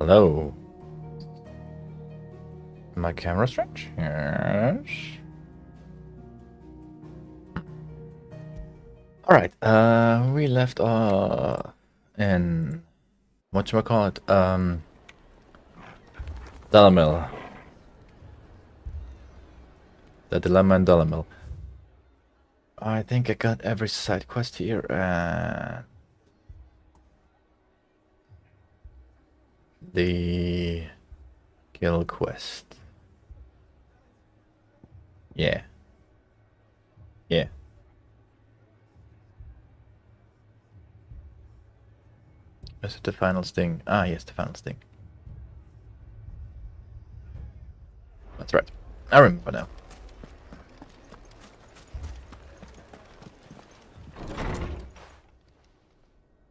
Hello. My camera stretch? Yes. Alright, we left in whatchamacallit? Dalamil. The Dilemma in Dalamil. I think I got every side quest here and the kill quest. Yeah. Yeah. Is it the final sting? Ah, yes, the final sting. That's right. I remember now.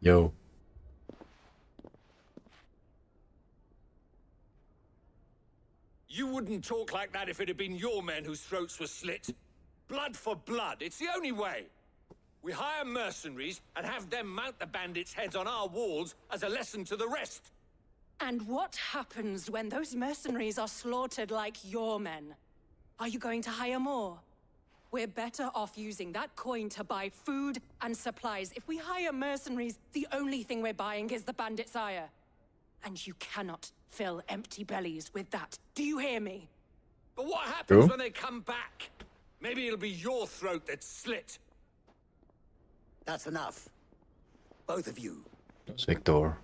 Yo. You wouldn't talk like that if it had been your men whose throats were slit. Blood for blood, it's the only way. We hire mercenaries and have them mount the bandits' heads on our walls as a lesson to the rest. And what happens when those mercenaries are slaughtered like your men? Are you going to hire more? We're better off using that coin to buy food and supplies. If we hire mercenaries, the only thing we're buying is the bandits' ire. And you cannot fill empty bellies with that. Do you hear me? But what happens True. when they come back? Maybe it'll be your throat that's slit. That's enough. Both of you. That's Victor.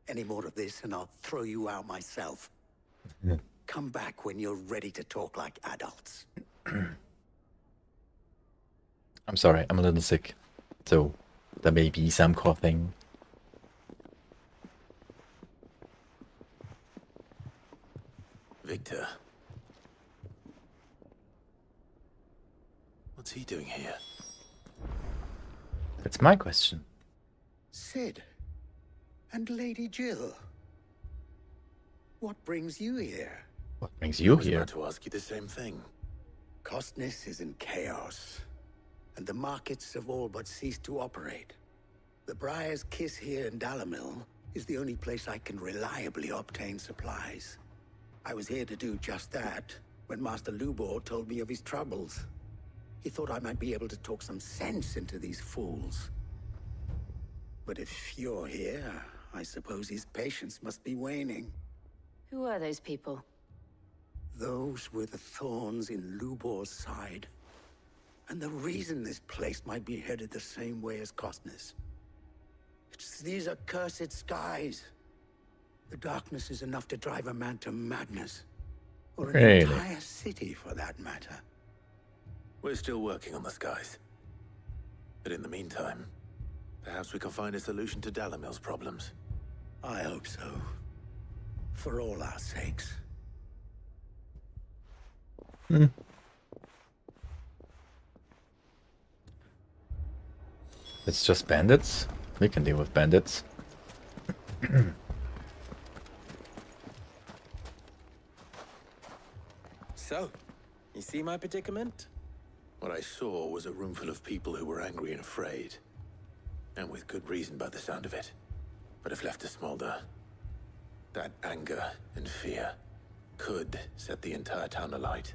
Any more of this and I'll throw you out myself. Come back when you're ready to talk like adults. I'm sorry, I'm a little sick. So, there may be some coughing. Victor. What's he doing here? That's my question. Sid. And Lady Jill. What brings you here? What brings you I was here? about to ask you the same thing. Costness is in chaos. And the markets have all but ceased to operate. The Briar's Kiss here in Dalamil is the only place I can reliably obtain supplies. I was here to do just that when Master Lubor told me of his troubles. He thought I might be able to talk some sense into these fools. But if you're here, I suppose his patience must be waning. Who are those people? Those were the thorns in Lubor's side. And the reason this place might be headed the same way as Costness. It's these accursed skies. The darkness is enough to drive a man to madness. Or an Really? entire city, for that matter. We're still working on the skies. But in the meantime, perhaps we can find a solution to Dalamil's problems. I hope so. For all our sakes. It's just bandits? We can deal with bandits. So, you see my predicament? What I saw was a room full of people who were angry and afraid. And with good reason by the sound of it. But if left to smolder, that anger and fear could set the entire town alight.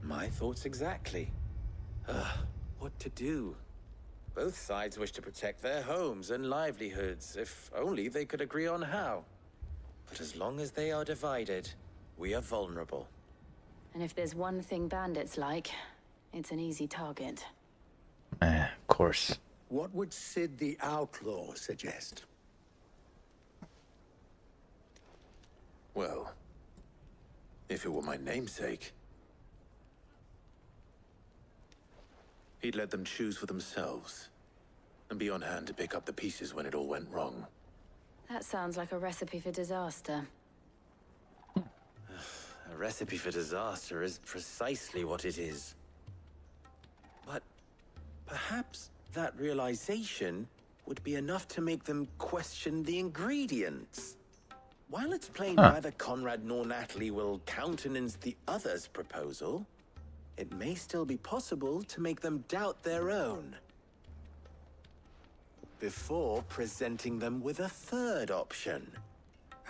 My thoughts exactly. What to do? Both sides wish to protect their homes and livelihoods, if only they could agree on how. But as long as they are divided, we are vulnerable. And if there's one thing bandits like, it's an easy target. Of course. What would Sid the Outlaw suggest? Well, if it were my namesake, he'd let them choose for themselves, and be on hand to pick up the pieces when it all went wrong. That sounds like a recipe for disaster. A recipe for disaster is precisely what it is. But perhaps that realization would be enough to make them question the ingredients. While it's plain neither Conrad nor Natalie will countenance the other's proposal, it may still be possible to make them doubt their own. Before presenting them with a third option.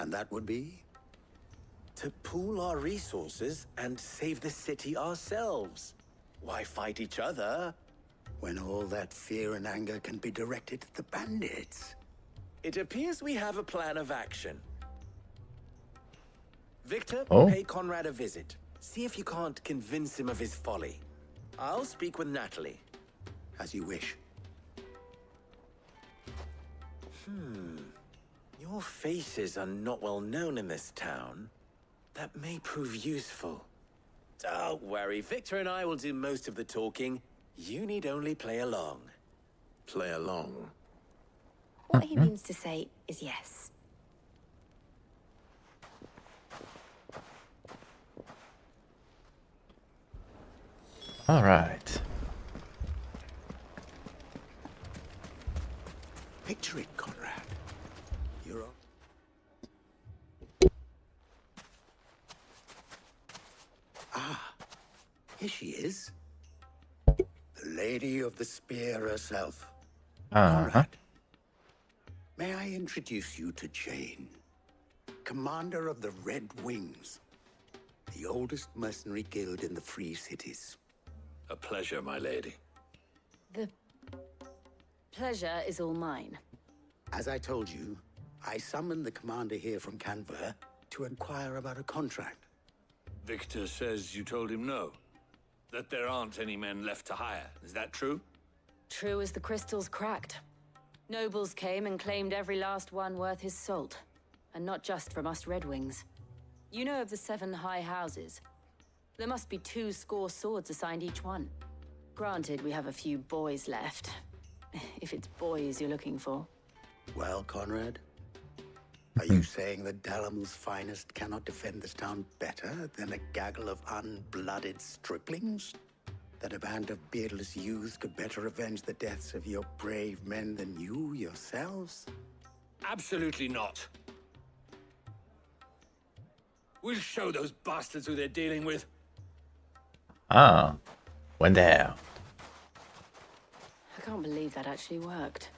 And that would be? To pool our resources and save the city ourselves. Why fight each other? When all that fear and anger can be directed at the bandits. It appears we have a plan of action. Victor, Oh. pay Conrad a visit. See if you can't convince him of his folly. I'll speak with Natalie. As you wish. Your faces are not well known in this town. That may prove useful. Don't worry, Victor and I will do most of the talking. You need only play along. Play along. What he means to say is yes. All right. Picture it, Conrad. You're on. Ah, here she is. The Lady of the Spear herself. Conrad, may I introduce you to Jane, commander of the Red Wings, the oldest mercenary guild in the Free Cities. A pleasure, my lady. The pleasure is all mine. As I told you, I summoned the commander here from Canberra to inquire about a contract. Victor says you told him no. That there aren't any men left to hire. Is that true? True as the crystals cracked. Nobles came and claimed every last one worth his salt. And not just from us Red Wings. You know of the 7 high houses. There must be 2 swords assigned each one. Granted, we have a few boys left. If it's boys you're looking for. Well, Conrad, are you saying that Dalamil's finest cannot defend this town better than a gaggle of unblooded striplings? That a band of beardless youths could better avenge the deaths of your brave men than you yourselves? Absolutely not. We'll show those bastards who they're dealing with. Ah, when there. I can't believe that actually worked.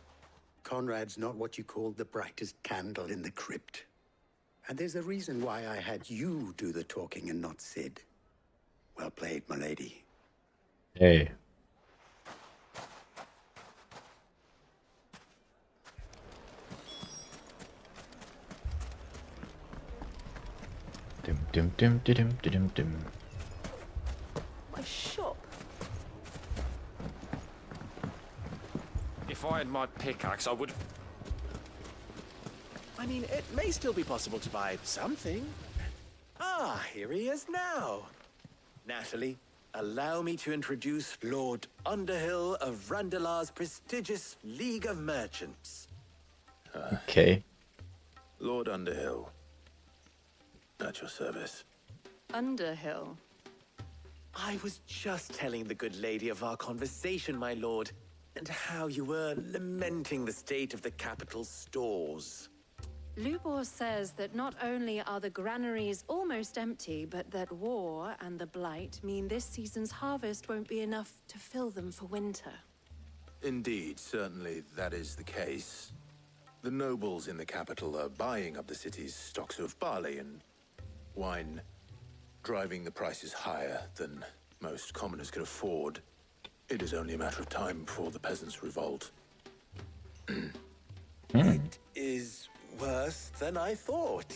Conrad's not what you called the brightest candle in the crypt. And there's a reason why I had you do the talking and not Sid. Well played, my lady. Hey. Dum dum dum dum dum dum. My shop. If I had my pickaxe, I would... I mean, it may still be possible to buy something. Ah, here he is now. Natalie, allow me to introduce Lord Underhill of Randalar's prestigious League of Merchants. Okay. Lord Underhill. At your service. Underhill. I was just telling the good lady of our conversation, my lord, and how you were lamenting the state of the capital's stores. Lubor says that not only are the granaries almost empty, but that war and the Blight mean this season's harvest won't be enough to fill them for winter. Indeed, certainly that is the case. The nobles in the capital are buying up the city's stocks of barley and wine, driving the prices higher than most commoners can afford. It is only a matter of time before the peasants revolt. It is worse than I thought.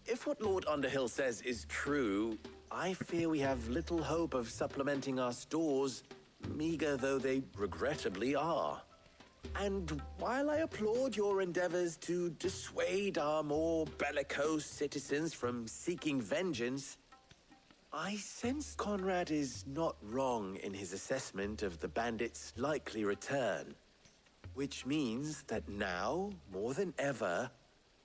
If what Lord Underhill says is true, I fear we have little hope of supplementing our stores, meager though they regrettably are. And while I applaud your endeavors to dissuade our more bellicose citizens from seeking vengeance, I sense Conrad is not wrong in his assessment of the bandits' likely return. Which means that now, more than ever,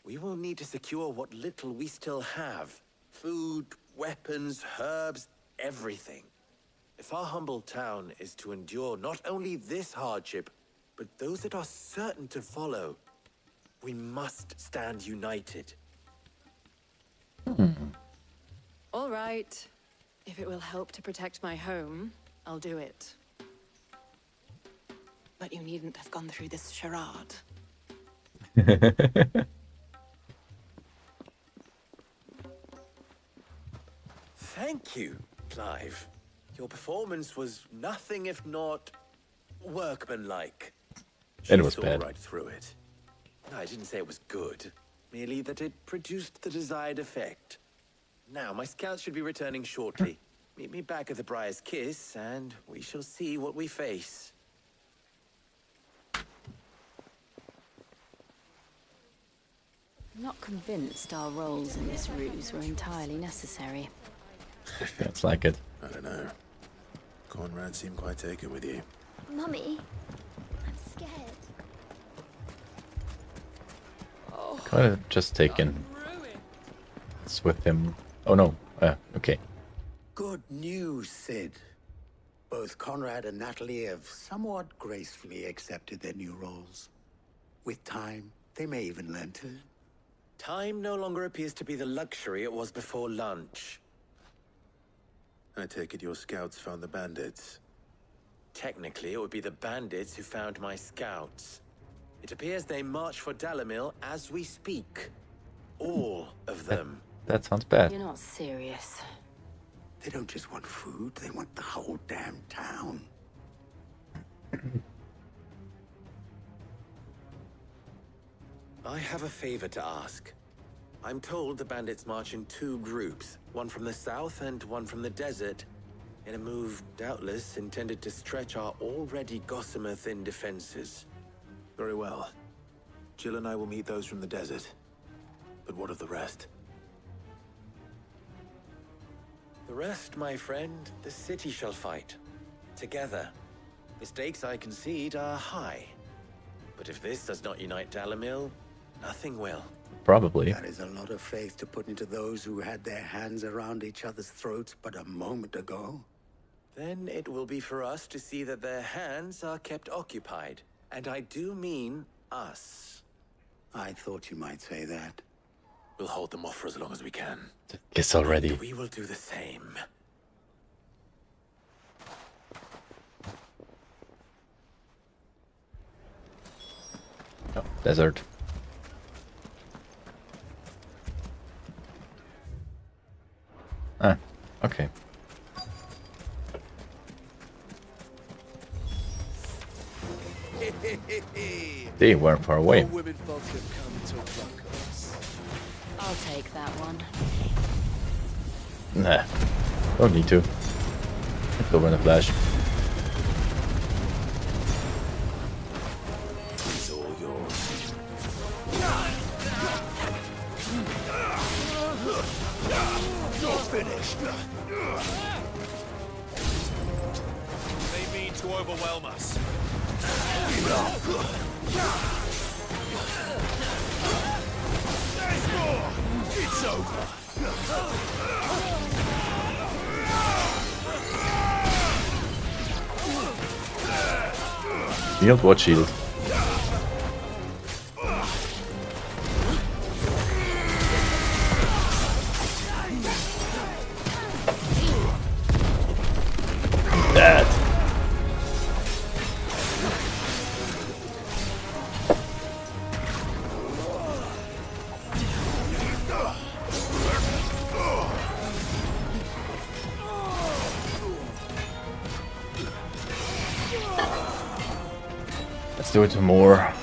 we will need to secure what little we still have. Food, weapons, herbs, everything. If our humble town is to endure not only this hardship, but those that are certain to follow, we must stand united. All right. If it will help to protect my home, I'll do it. But you needn't have gone through this charade. Thank you, Clive. Your performance was nothing if not workmanlike. It She was saw bad. right through it. No, I didn't say it was good. Merely that it produced the desired effect. Now, my scouts should be returning shortly. Meet me back at the Briar's Kiss, and we shall see what we face. I'm not convinced our roles in this ruse were entirely necessary. It's like it. I don't know. Conrad seemed quite taken with you. Mummy, I'm scared. Could have just taken this with him. Oh no. Okay. Good news, Sid. Both Conrad and Natalie have somewhat gracefully accepted their new roles. With time, they may even learn to. Time no longer appears to be the luxury it was before lunch. I take it your scouts found the bandits. Technically, it would be the bandits who found my scouts. It appears they march for Dalamil as we speak. All of them. That sounds bad. You're not serious. They don't just want food, they want the whole damn town. I have a favor to ask. I'm told the bandits march in two groups, one from the south and one from the desert, in a move doubtless intended to stretch our already gossamer-thin defenses. Very well. Jill and I will meet those from the desert. But what of the rest? The rest, my friend, the city shall fight. Together. The stakes, I concede, are high. But if this does not unite Dalamil, nothing will. Probably. That is a lot of faith to put into those who had their hands around each other's throats but a moment ago. Then it will be for us to see that their hands are kept occupied. And I do mean us. I thought you might say that. We'll hold them off for as long as we can. Kiss already. We will do the same. Oh, desert. Ah, okay. They weren't far away. Women folks have come to rock us. I'll take that one. Nah, don't need to. It's over in a flash. It's all yours. You're finished. They mean to overwhelm us. There's more. It's over. Shield? What shield? That. Let's do it more.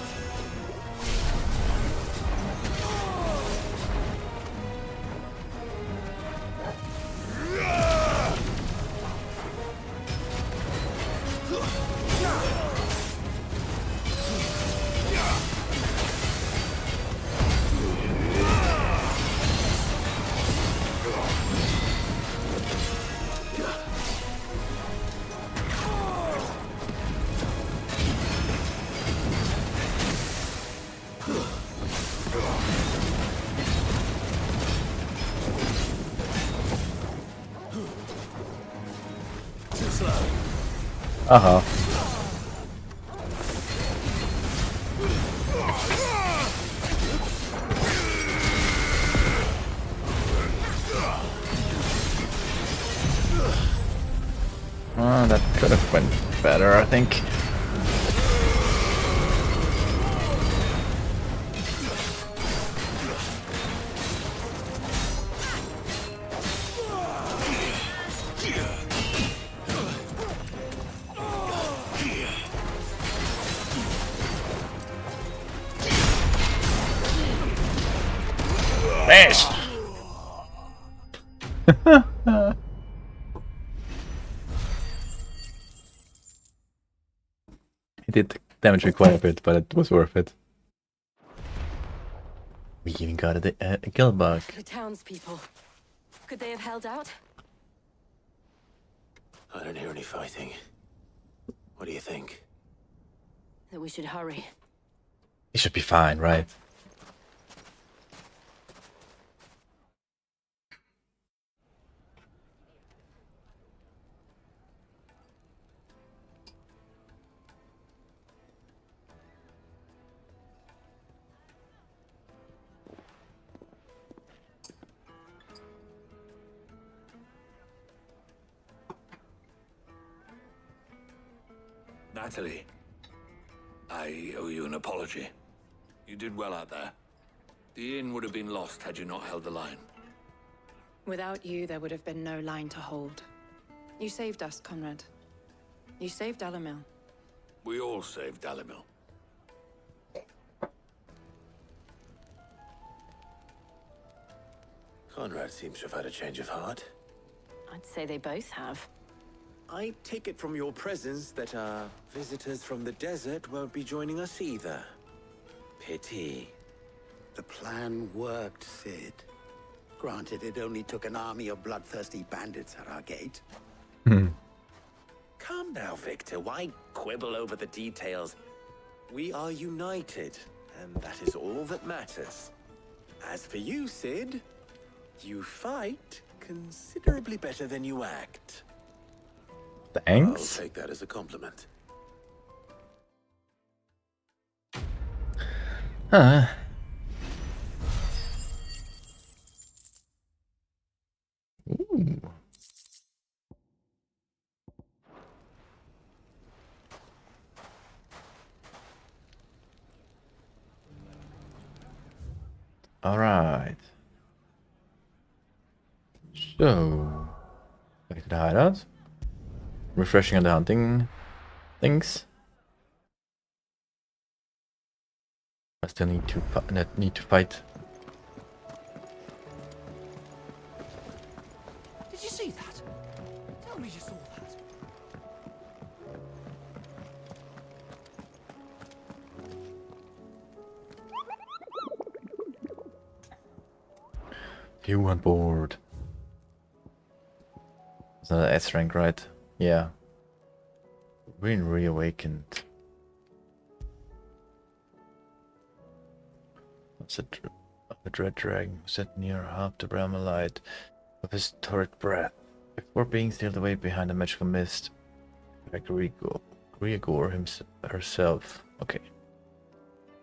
Uh-huh. That could have went better, I think. Flash! It did damage me quite a bit, but it was worth it. We even got a kill bug. The townspeople. Could they have held out? I don't hear any fighting. What do you think? That we should hurry. He should be fine, right? Natalie, I owe you an apology. You did well out there. The inn would have been lost had you not held the line. Without you, there would have been no line to hold. You saved us, Conrad. You saved Alamil. We all saved Dalimil. Conrad seems to have had a change of heart. I'd say they both have. I take it from your presence that our visitors from the desert won't be joining us either. Pity. The plan worked, Sid. Granted, it only took an army of bloodthirsty bandits at our gate. Calm now, Victor. Why quibble over the details? We are united, and that is all that matters. As for you, Sid, you fight considerably better than you act. I'll Thanks. take that as a compliment. Huh. Ooh. All right. So, back to the hideout. Refreshing on the hunting things. I still need to fight. Did you see that? Tell me you saw that. You on board. It's not an S rank, right? Yeah. Been reawakened. What's a dread dragon set near half the realm alight of his torrid breath. Before being sealed away behind a magical mist, like Griegor herself. Okay.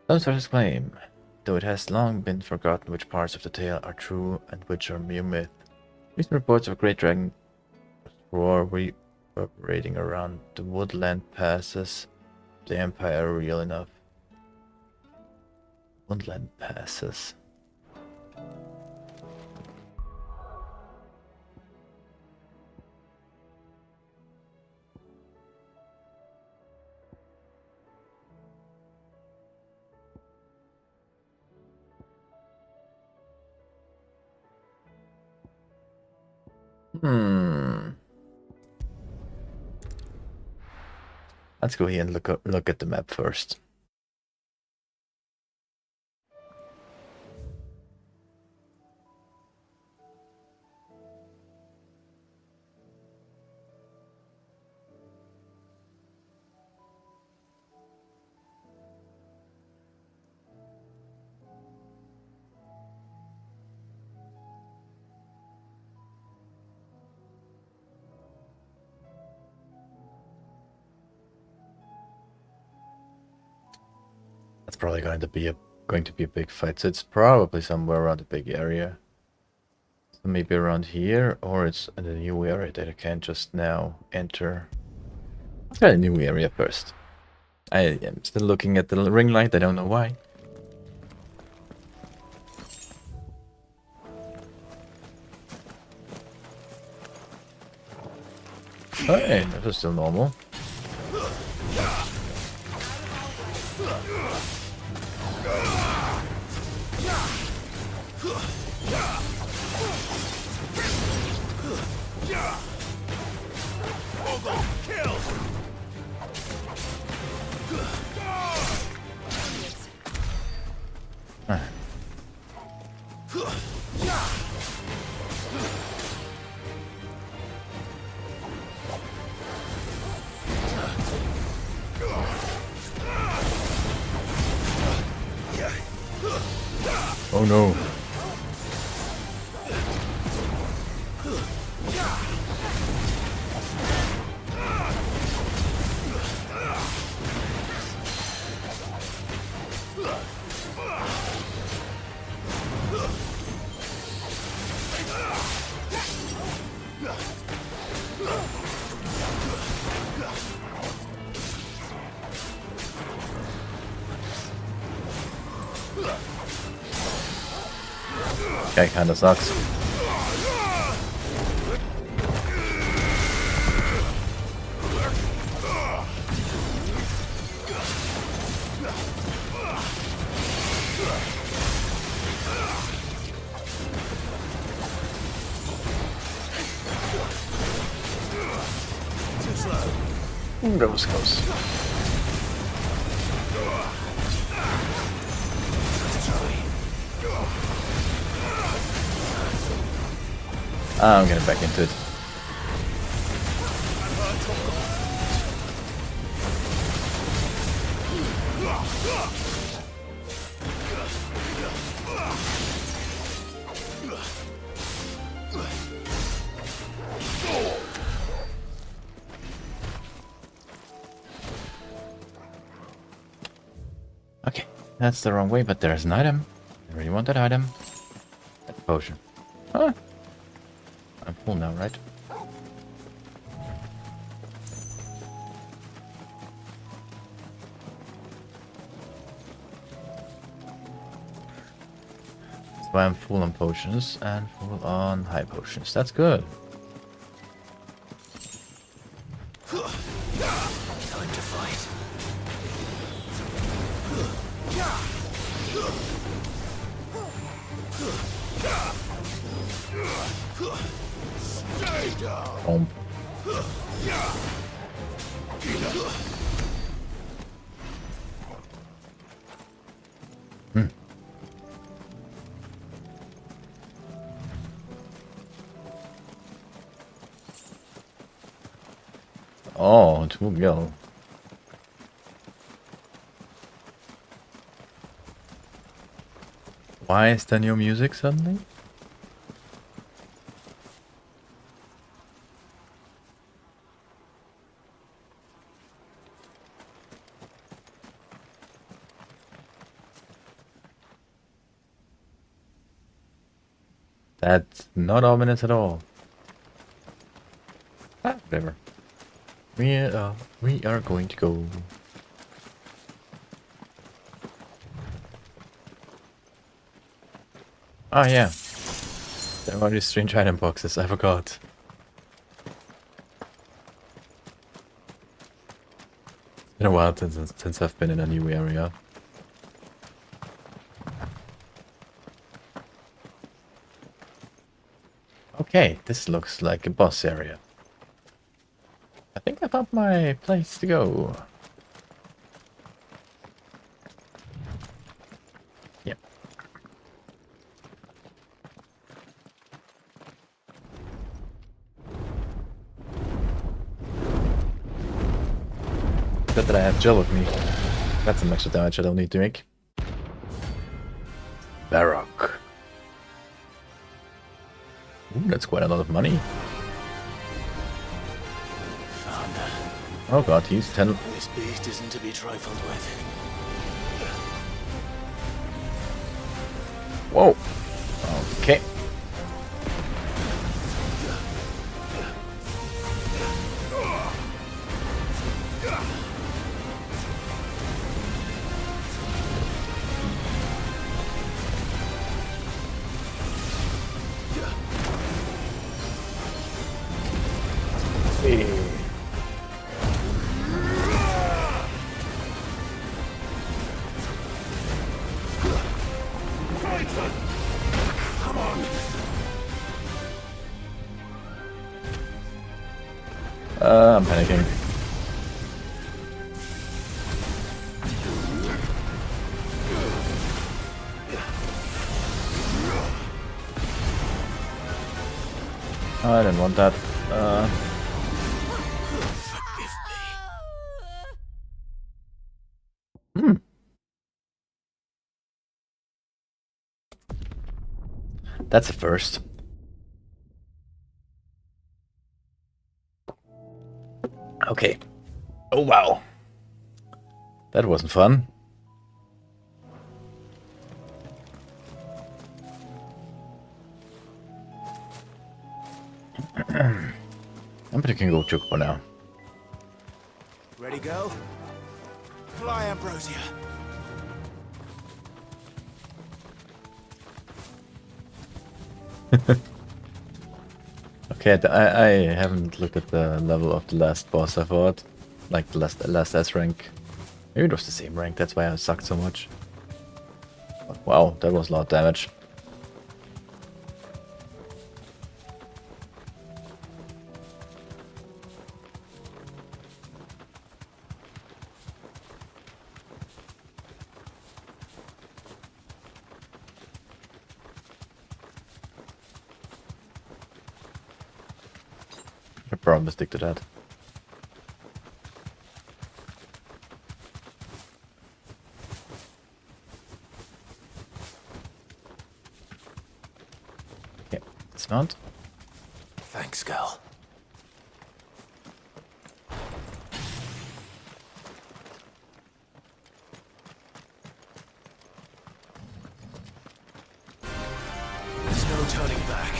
Some sources claim, though it has long been forgotten which parts of the tale are true and which are mere myth. Recent reports of a great dragon roar reverberating around the woodland passes the Empire real enough. Woodland passes. Let's go here and look at the map first. That's probably going to be a big fight. So it's probably somewhere around a big area. So maybe around here, or it's in a new area that I can't just now enter. Let's try a new area first. I am still looking at the ring light. I don't know why. Hey, that was still normal. Huh. Oh no. Guy kinda sucks. Ooh, that was close. I'm getting back into it. Okay, that's the wrong way, but there's an item. I really want that item. That potion. Huh? I'm full now, right? So I'm full on potions and full on high potions. That's good. Time to fight. Stay down. Boom. Oh, it will go. Why is there new music suddenly? That's not ominous at all. Ah, whatever. We are going to go. Oh yeah. There are these strange item boxes, I forgot. It's been a while since I've been in a new area. Okay, this looks like a boss area. I think I found my place to go. Yep. Good that I have gel with me. That's some extra damage I don't need to make. Baroque. Ooh, that's quite a lot of money. Oh god, he's 10. This beast isn't to be trifled with. Whoa. Okay. I'm panicking. I didn't want that. Hmm. That's a first. Okay. Oh wow. That wasn't fun. I'm picking go Chocobo now. Ready, go? Fly, Ambrosia. Okay, I haven't looked at the level of the last boss, I thought. Like the last S rank. Maybe it was the same rank, that's why I sucked so much. But wow, that was a lot of damage. I'll probably stick to that. Okay, dismount. Thanks, girl. There's no turning back.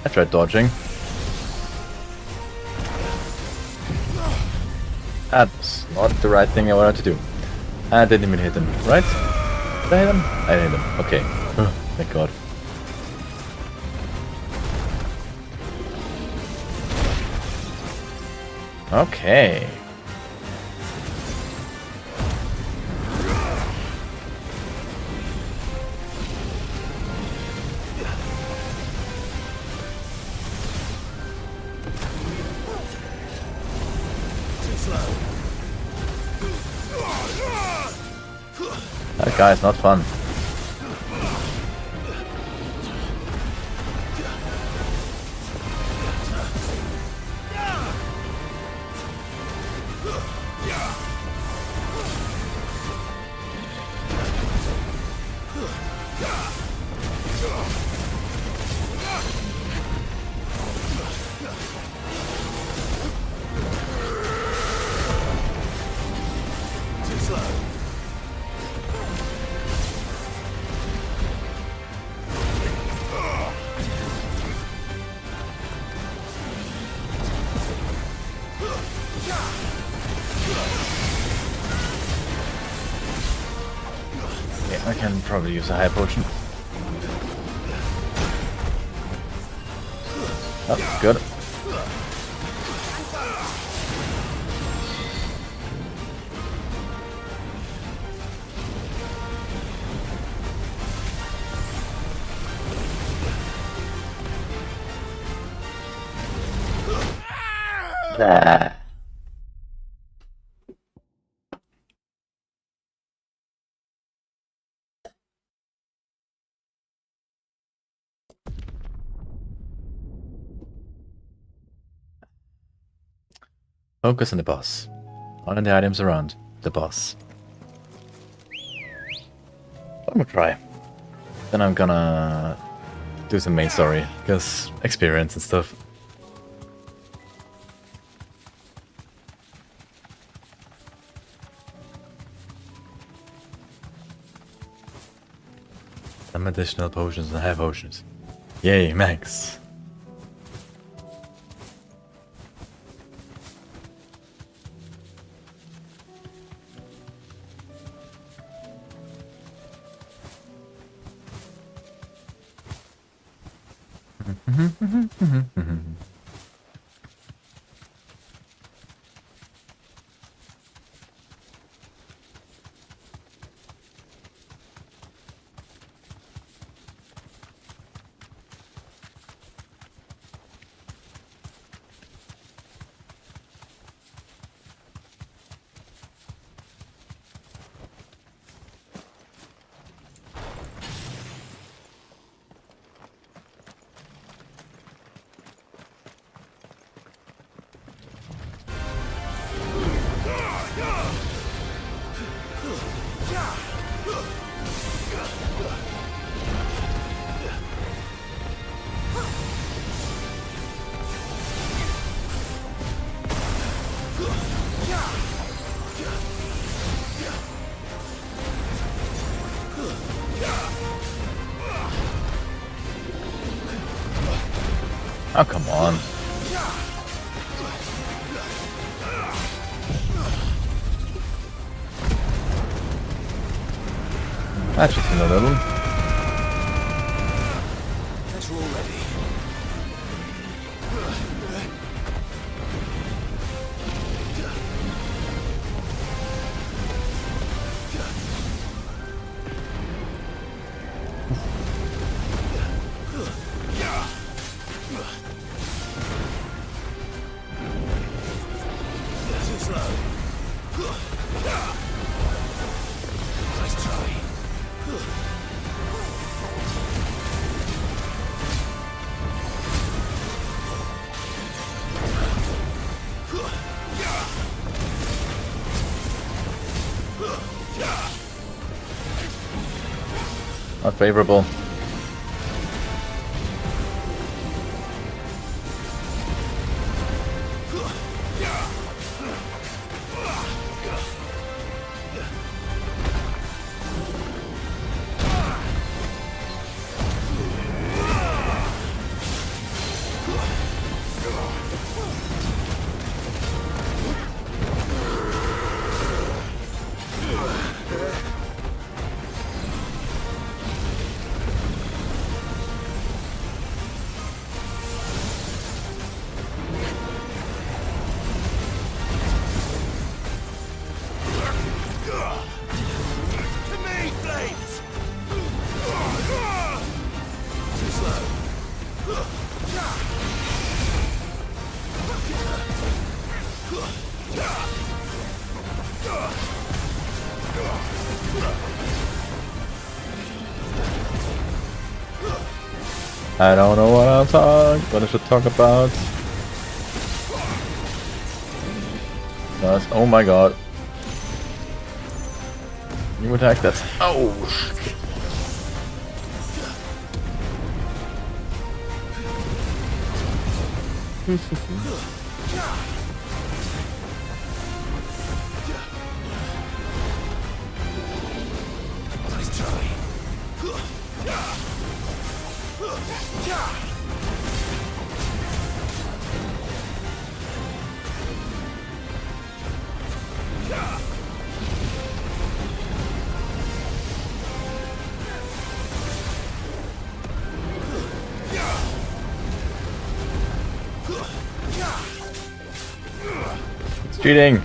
I tried dodging. That was not the right thing I wanted to do. I didn't even hit him, right? Did I hit him? I hit him. Okay. Thank God. Okay. That guy's not fun. Yeah, I can probably use a high potion. Oh, good. Ah. Focus on the boss. Not on the items around the boss. I'm gonna try. Then I'm gonna do some main story, because experience and stuff. Some additional potions and high potions. Yay, max. Oh, come on. That's just another one. Guess we're all ready. Too slow. Nice try. Not favorable. I don't know what I should talk about. Oh my god. You attack that. Oh shit. Nice try. It's cheating.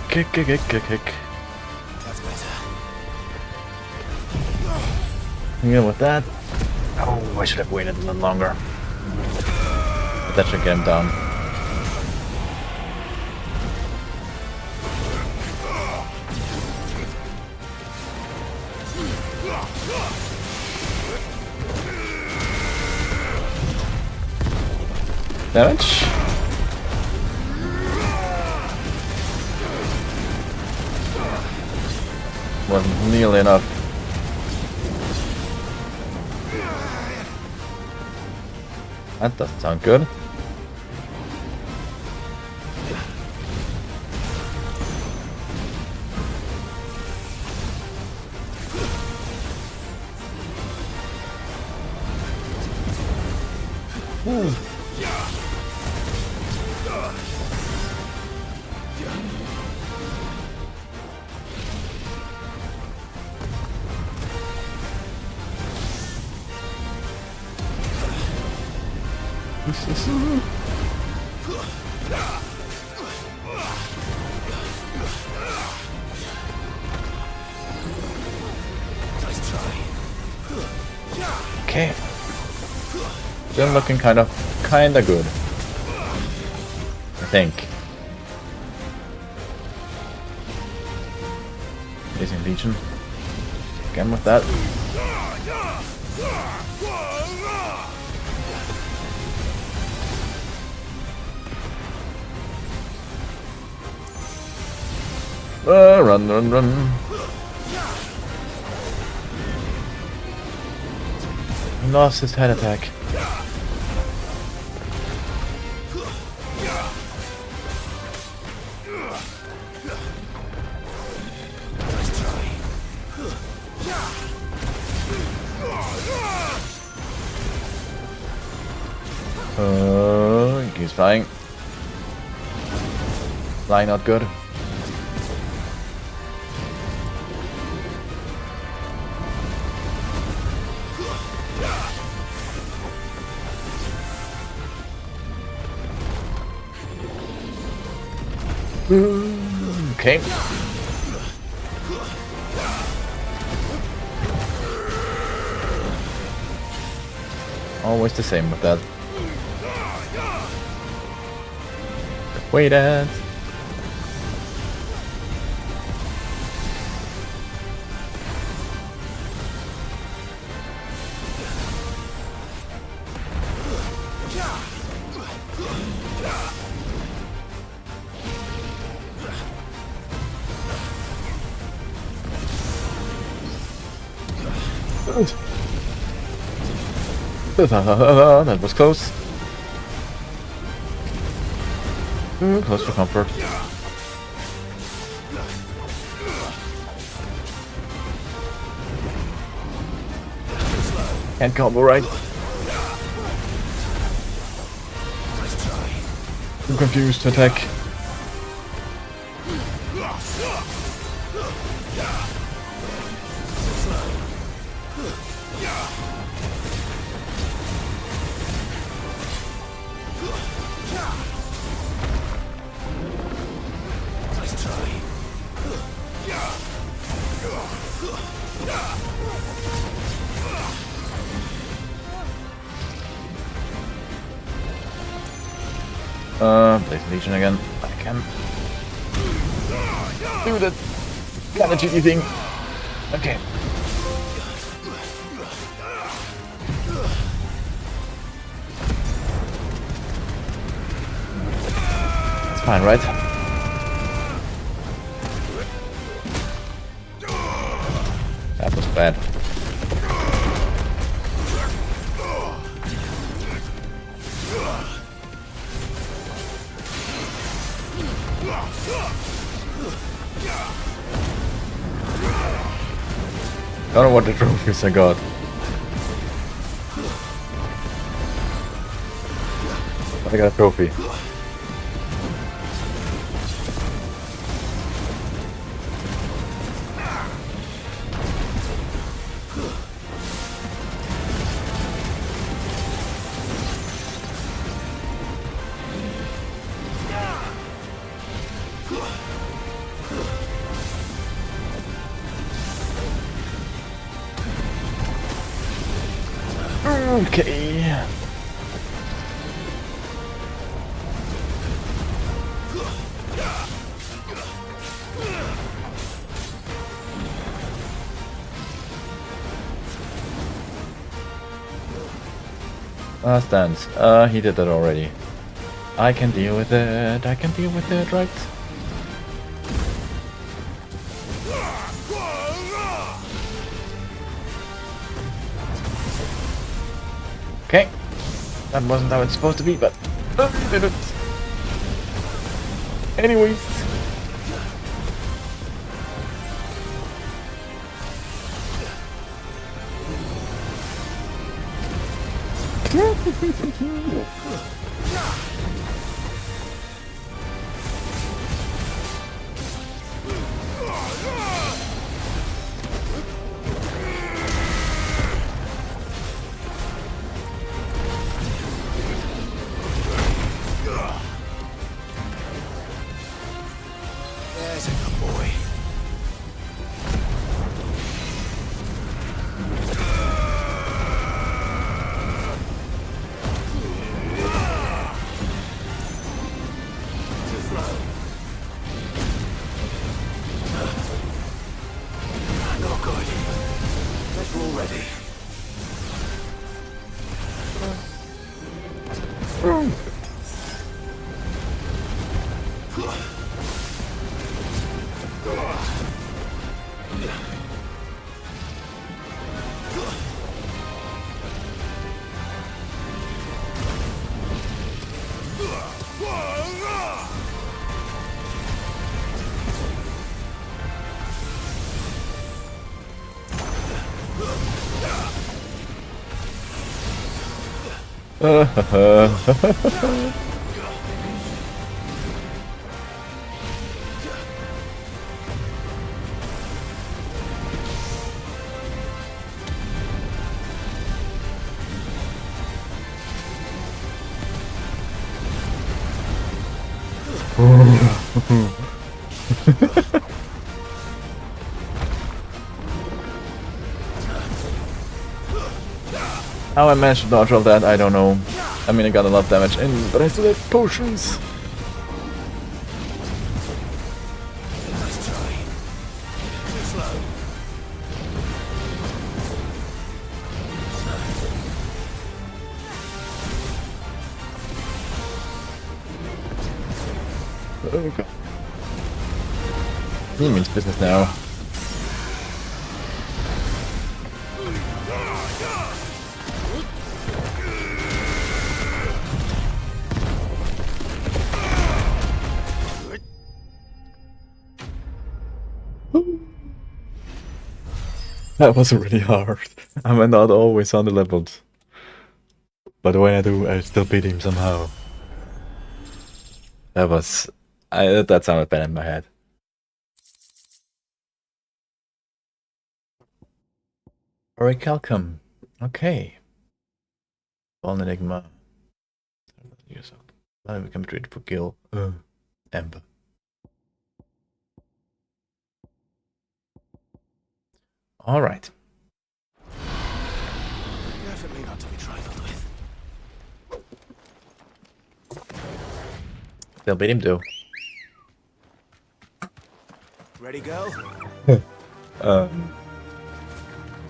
Kick. That's better. Yeah, with that. Oh, I should have waited a little longer. But that should get him down. Damage. Wasn't nearly enough. That doesn't sound good. Okay. Still looking kinda good. I think. Amazing Legion. Again with that. Run. He lost his head attack. He's flying. Flying not good. Okay. Always the same with that. Wait at. That was close. Close for comfort. Can't combo right. I'm confused to attack. Place Legion again. I can do that kind of cheaty thing. Okay. That's fine, right? That was bad. I don't know what the trophies I got. I got a trophy. Okay. Last dance. He did that already. I can deal with it. I can deal with it, right? Okay. That wasn't how it's supposed to be, but I did it. Anyways. There's a good boy. Not good. Let's roll ready. How I managed to dodge all that, I don't know. I mean, I got a lot of damage in, but I still have potions. Nice try. Too slow. Oh god. He means business now. That was really hard. I'm not always under-leveled. But when I do, I still beat him somehow. That was... that sounded bad in my head. Orichalcum. Okay. Fallen Enigma. Use up. Now we become treated for kill. Ember. Alright. Definitely not to be trifled with. They'll beat him too. Ready, go?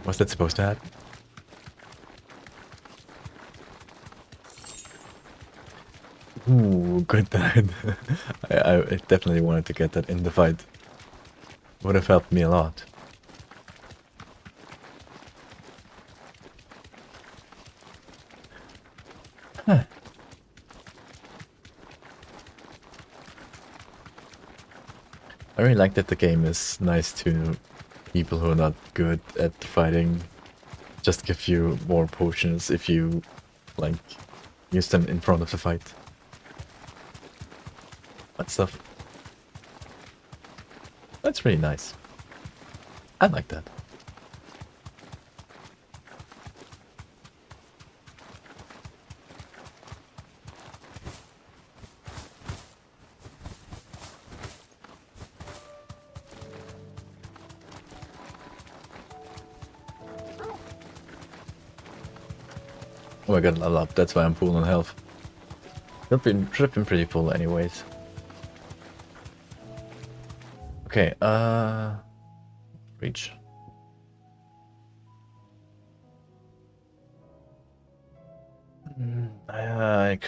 What's that supposed to happen? Ooh, good that I definitely wanted to get that in the fight. Would have helped me a lot. Huh. I really like that the game is nice to people who are not good at fighting. Just give you more potions if you, like, use them in front of the fight. That stuff. That's really nice. I like that. Oh, I got a level up, that's why I'm full on health. Should have been pretty full anyways. Okay, reach. I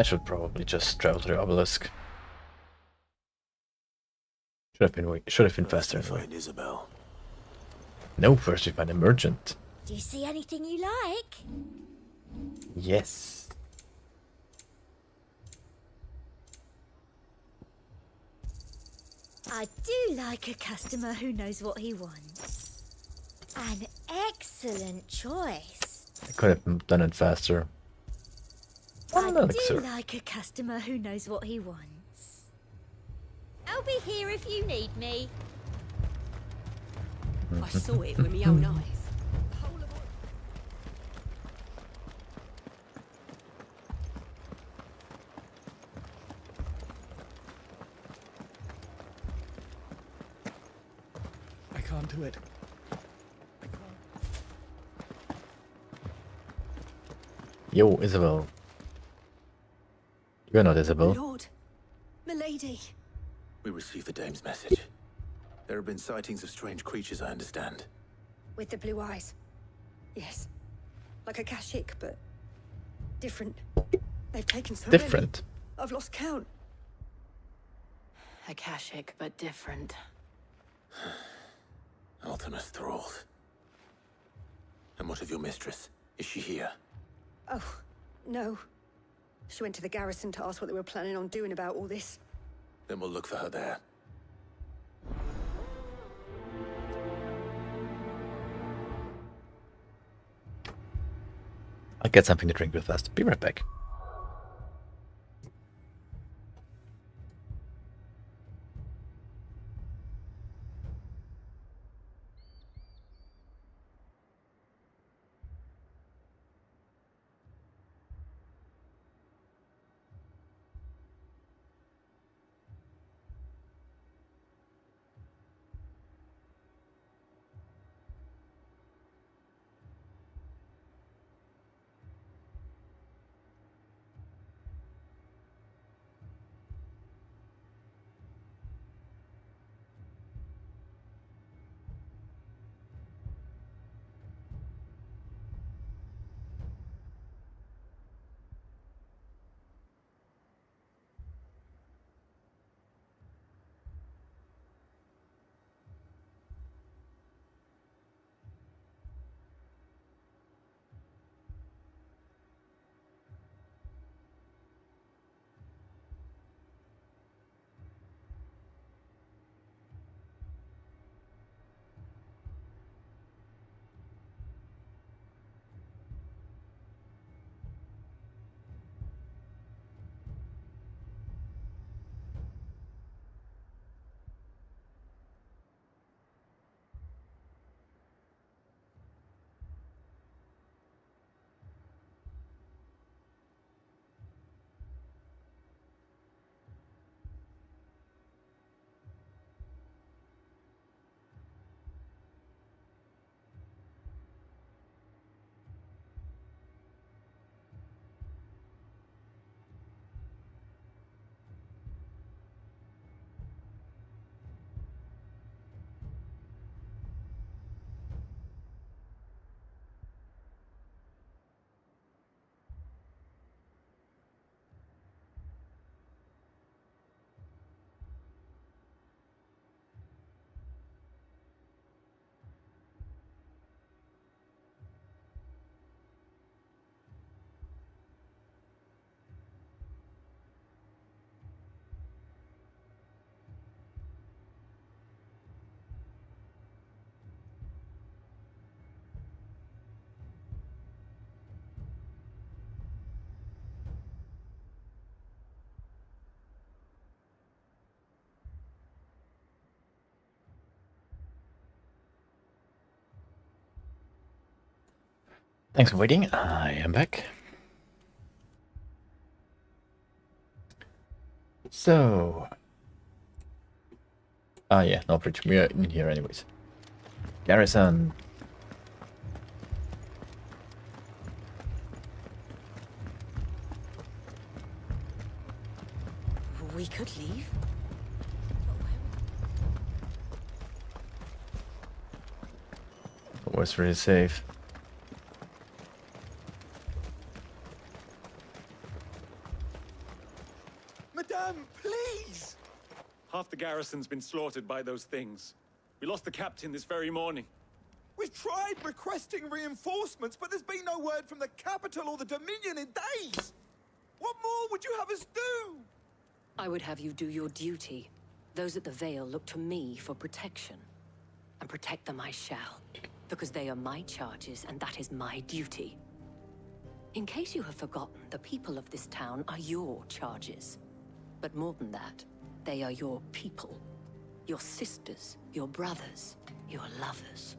should probably just travel to the obelisk. Should have been faster. Find Isabel. No, first we find a merchant. Do you see anything you like? Yes. I do like a customer who knows what he wants. An excellent choice. I could have done it faster. I do elixir. like a customer who knows what he wants. I'll be here if you need me. I saw it with my own eyes. I can't do it. Yo, Isabel. You're not Isabel. Lord, milady. We received the dame's message. There have been sightings of strange creatures, I understand. With the blue eyes. Yes. Like a Kashik, but different. They've taken so Different. many. I've lost count. Akashic, but different. Ultimus thralls. And what of your mistress? Is she here? Oh, no. She went to the garrison to ask what they were planning on doing about all this. Then we'll look for her there. get something to drink real fast. Be right back. Thanks for waiting. I am back. So, yeah, no bridge. We are in here anyways. Garrison. We could leave. It was really safe. Madame, please! Half the garrison's been slaughtered by those things. We lost the captain this very morning. We've tried requesting reinforcements, but there's been no word from the capital or the Dominion in days! What more would you have us do? I would have you do your duty. Those at the Vale look to me for protection. And protect them I shall. Because they are my charges, and that is my duty. In case you have forgotten, the people of this town are your charges. But more than that, they are your people. Your sisters, your brothers, your lovers.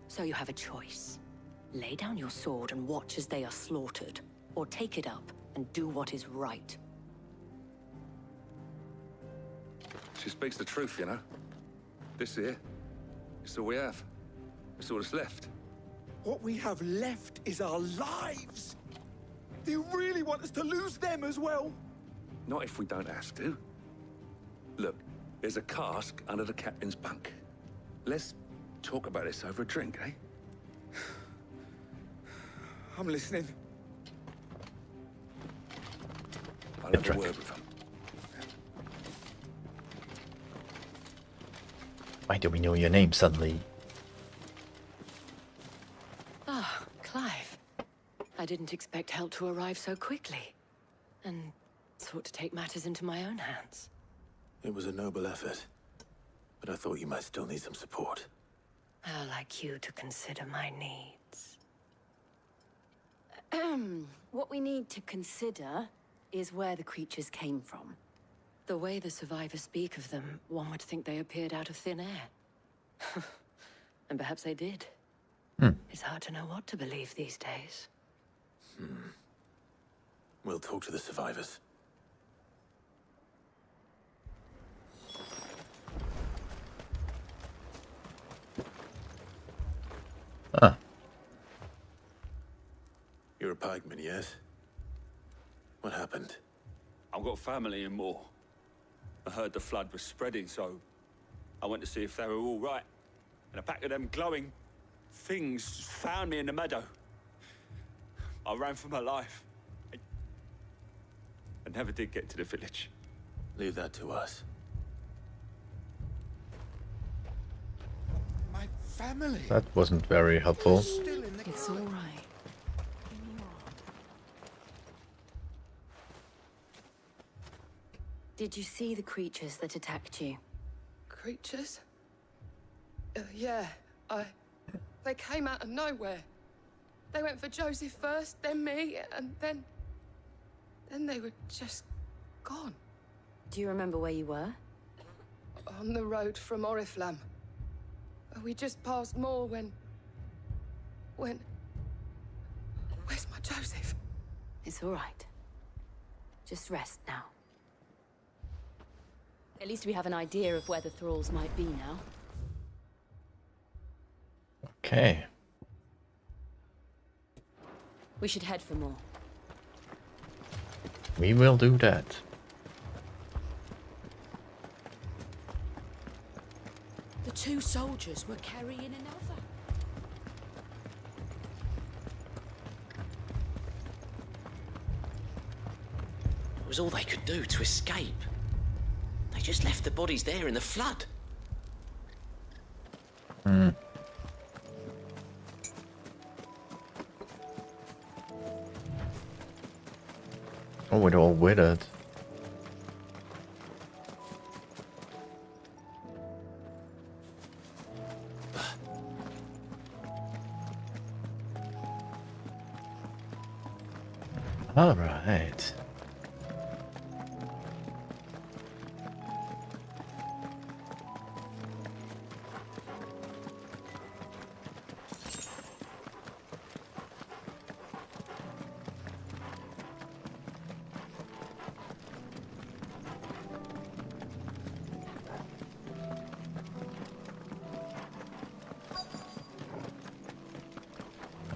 So you have a choice. Lay down your sword and watch as they are slaughtered, or take it up and do what is right. She speaks the truth, you know. This here, it's all we have. It's all that's left. What we have left is our lives! Do you really want us to lose them as well? Not if we don't have to. Look, there's a cask under the captain's bunk. Let's talk about this over a drink, eh? I'm listening. I'll have a word with him. Why do we know your name suddenly? Ah, Clive. I didn't expect help to arrive so quickly. And sought to take matters into my own hands. It was a noble effort, but I thought you might still need some support. How like you to consider my needs. What we need to consider is where the creatures came from. The way the survivors speak of them, one would think they appeared out of thin air. And perhaps they did. It's hard to know what to believe these days. We'll talk to the survivors. Ah. You're a pikeman, yes? What happened? I've got family in Moor. I heard the flood was spreading, so I went to see if they were all right. And a pack of them glowing things found me in the meadow. I ran for my life. I never did get to the village. Leave that to us. My family. That wasn't very helpful. Still in the It's all right. Did you see the creatures that attacked you? Creatures? Yeah, They came out of nowhere. They went for Joseph first, then me, and then they were just gone. Do you remember where you were? On the road from Oriflamme. We just passed Moor when... Where's my Joseph? It's all right. Just rest now. At least we have an idea of where the thralls might be now. Okay. We should head for more. We will do that. The two soldiers were carrying another. It was all they could do to escape. They just left the bodies there in the flood. Oh, it all withered. All right.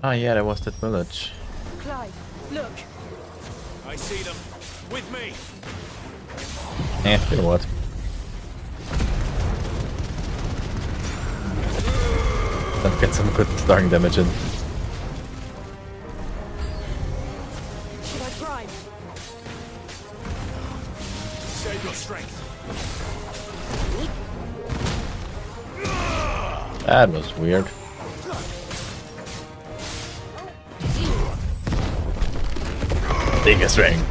Ah, yeah, that was that village. Clive, look. I see them. With me. You know what? Let's get some good starting damage in. Should I climb? Save your strength. That was weird. Biggest ring.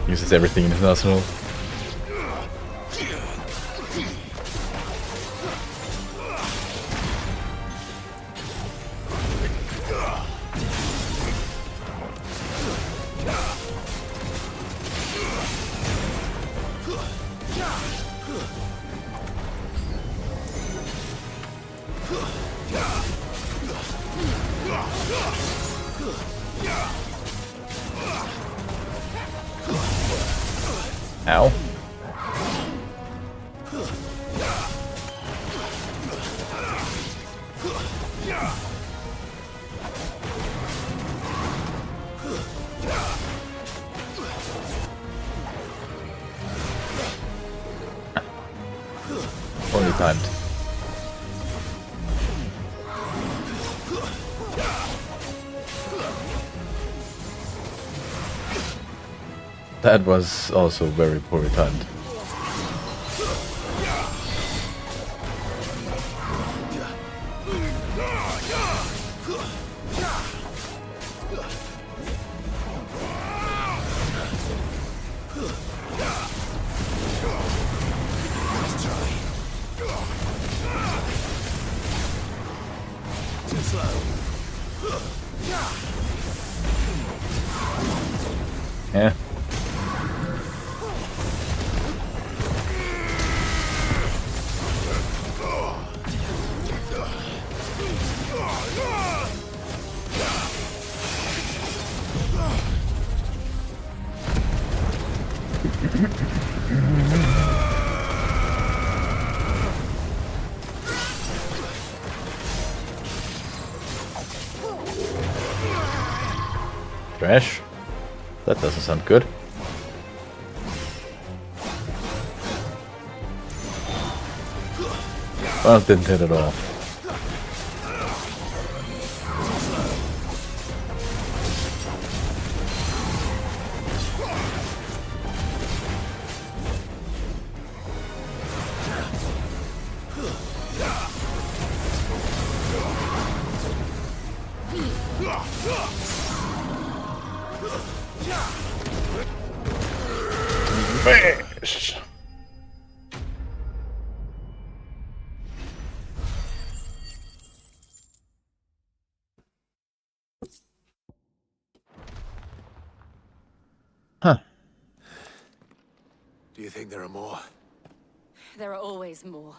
Uses everything in his arsenal. Ow. Only timed. That was also very poorly timed. Yeah. Trash? That doesn't sound good. Well, it didn't hit at all. Fish. Huh. Do you think there are more? There are always more.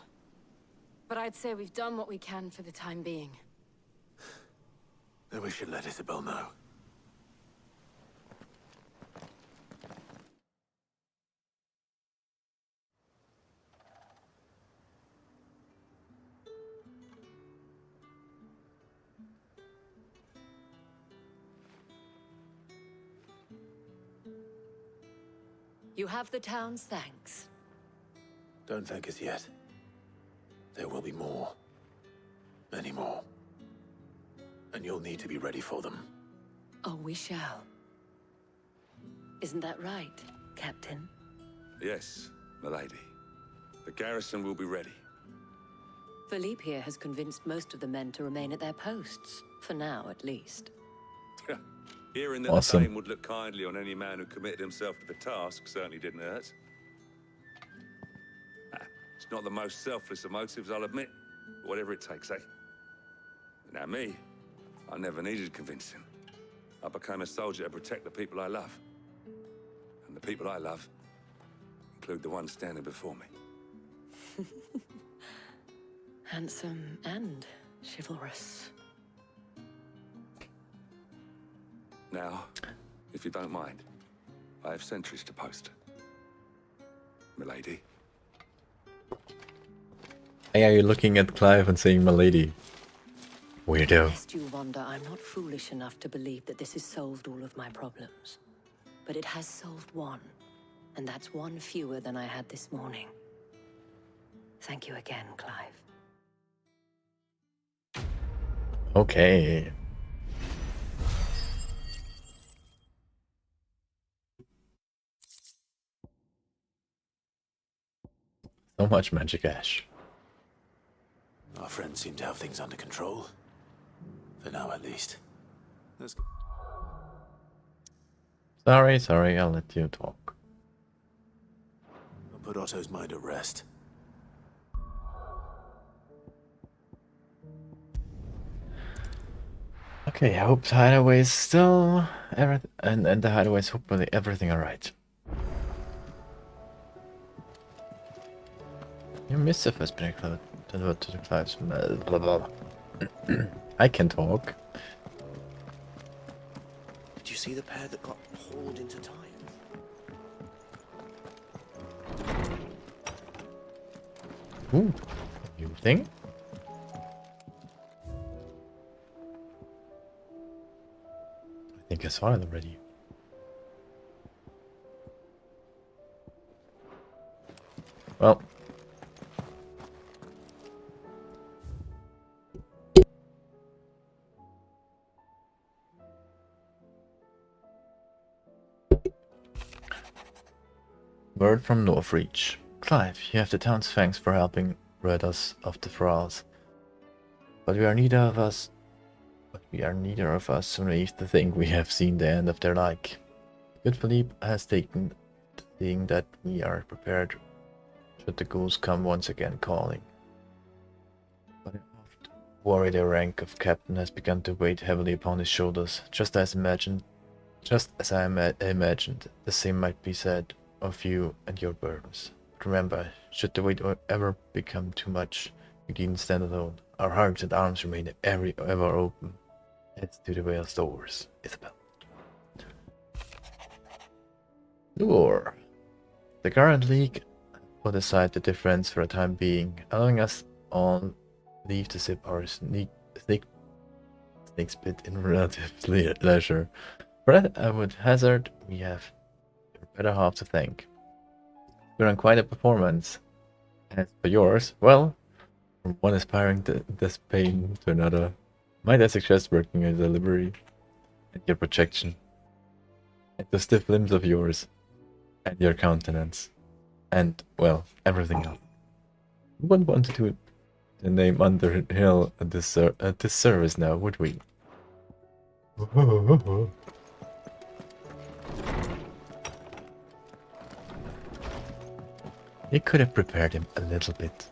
But I'd say we've done what we can for the time being. Then we should let Isabel know. You have the town's thanks. Don't thank us yet. There will be more. Many more. And you'll need to be ready for them. Oh, we shall. Isn't that right, Captain? Yes, milady. The garrison will be ready. Philippe here has convinced most of the men to remain at their posts. For now, at least. Hearing that Awesome. the Thane would look kindly on any man who committed himself to the task certainly didn't hurt. It's not the most selfless of motives, I'll admit. But whatever it takes, eh? Now me, I never needed convincing. I became a soldier to protect the people I love. And the people I love include the ones standing before me. Handsome and chivalrous. Now, if you don't mind, I have sentries to post. Milady. Hey, are you looking at Clive and saying "milady"? Weirdo. Lest you wonder, I'm not foolish enough to believe that this has solved all of my problems. But it has solved one. And that's one fewer than I had this morning. Thank you again, Clive. Okay. So much magic ash. Our friends seem to have things under control. For now, at least. Let's go. Sorry, I'll let you talk. I'll put Otto's mind at rest. Okay, I hope the hideaway is still and the hideaway is hopefully everything alright. Your missive has been delivered to the Clive's blah blah blah. I can talk. Did you see the pair that got hauled into time? Ooh, new thing? I think I saw it already. Well. Word from Northreach. Clive, you have the town's thanks for helping rid us of the thralls. But we are neither of us naive to think we have seen the end of their like. Good Philippe has taken to seeing that we are prepared should the ghouls come once again calling. But I often worry their rank of captain has begun to weigh heavily upon his shoulders, just as imagined Just as I imagined, the same might be said of you and your burdens. But remember, should the weight ever become too much, we needn't stand alone. Our hearts and arms remain ever open. Heads to the whale's doors, Isabel. Lure. The current league put aside the difference for a time being, allowing us all leave to sip our snake spit in relative leisure. For that, I would hazard we have your better half to thank. You're on quite a performance. As for yours, well, from one aspiring this pain to another, might I suggest working a delivery and your projection, and the stiff limbs of yours, and your countenance, and, well, everything else. We wouldn't want to do the name Underhill a disservice now, would we? You could have prepared him a little bit.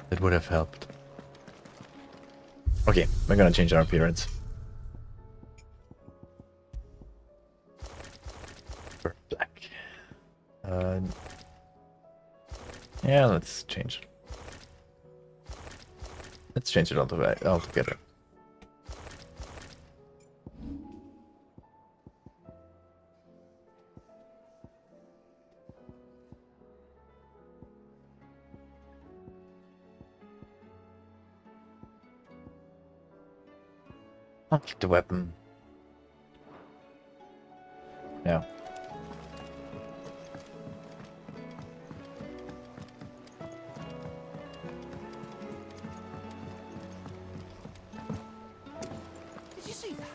That would have helped. Okay, we're gonna change our appearance. For black. Yeah, let's change. Let's change it altogether. I'll keep the weapon. Yeah. Did you see that?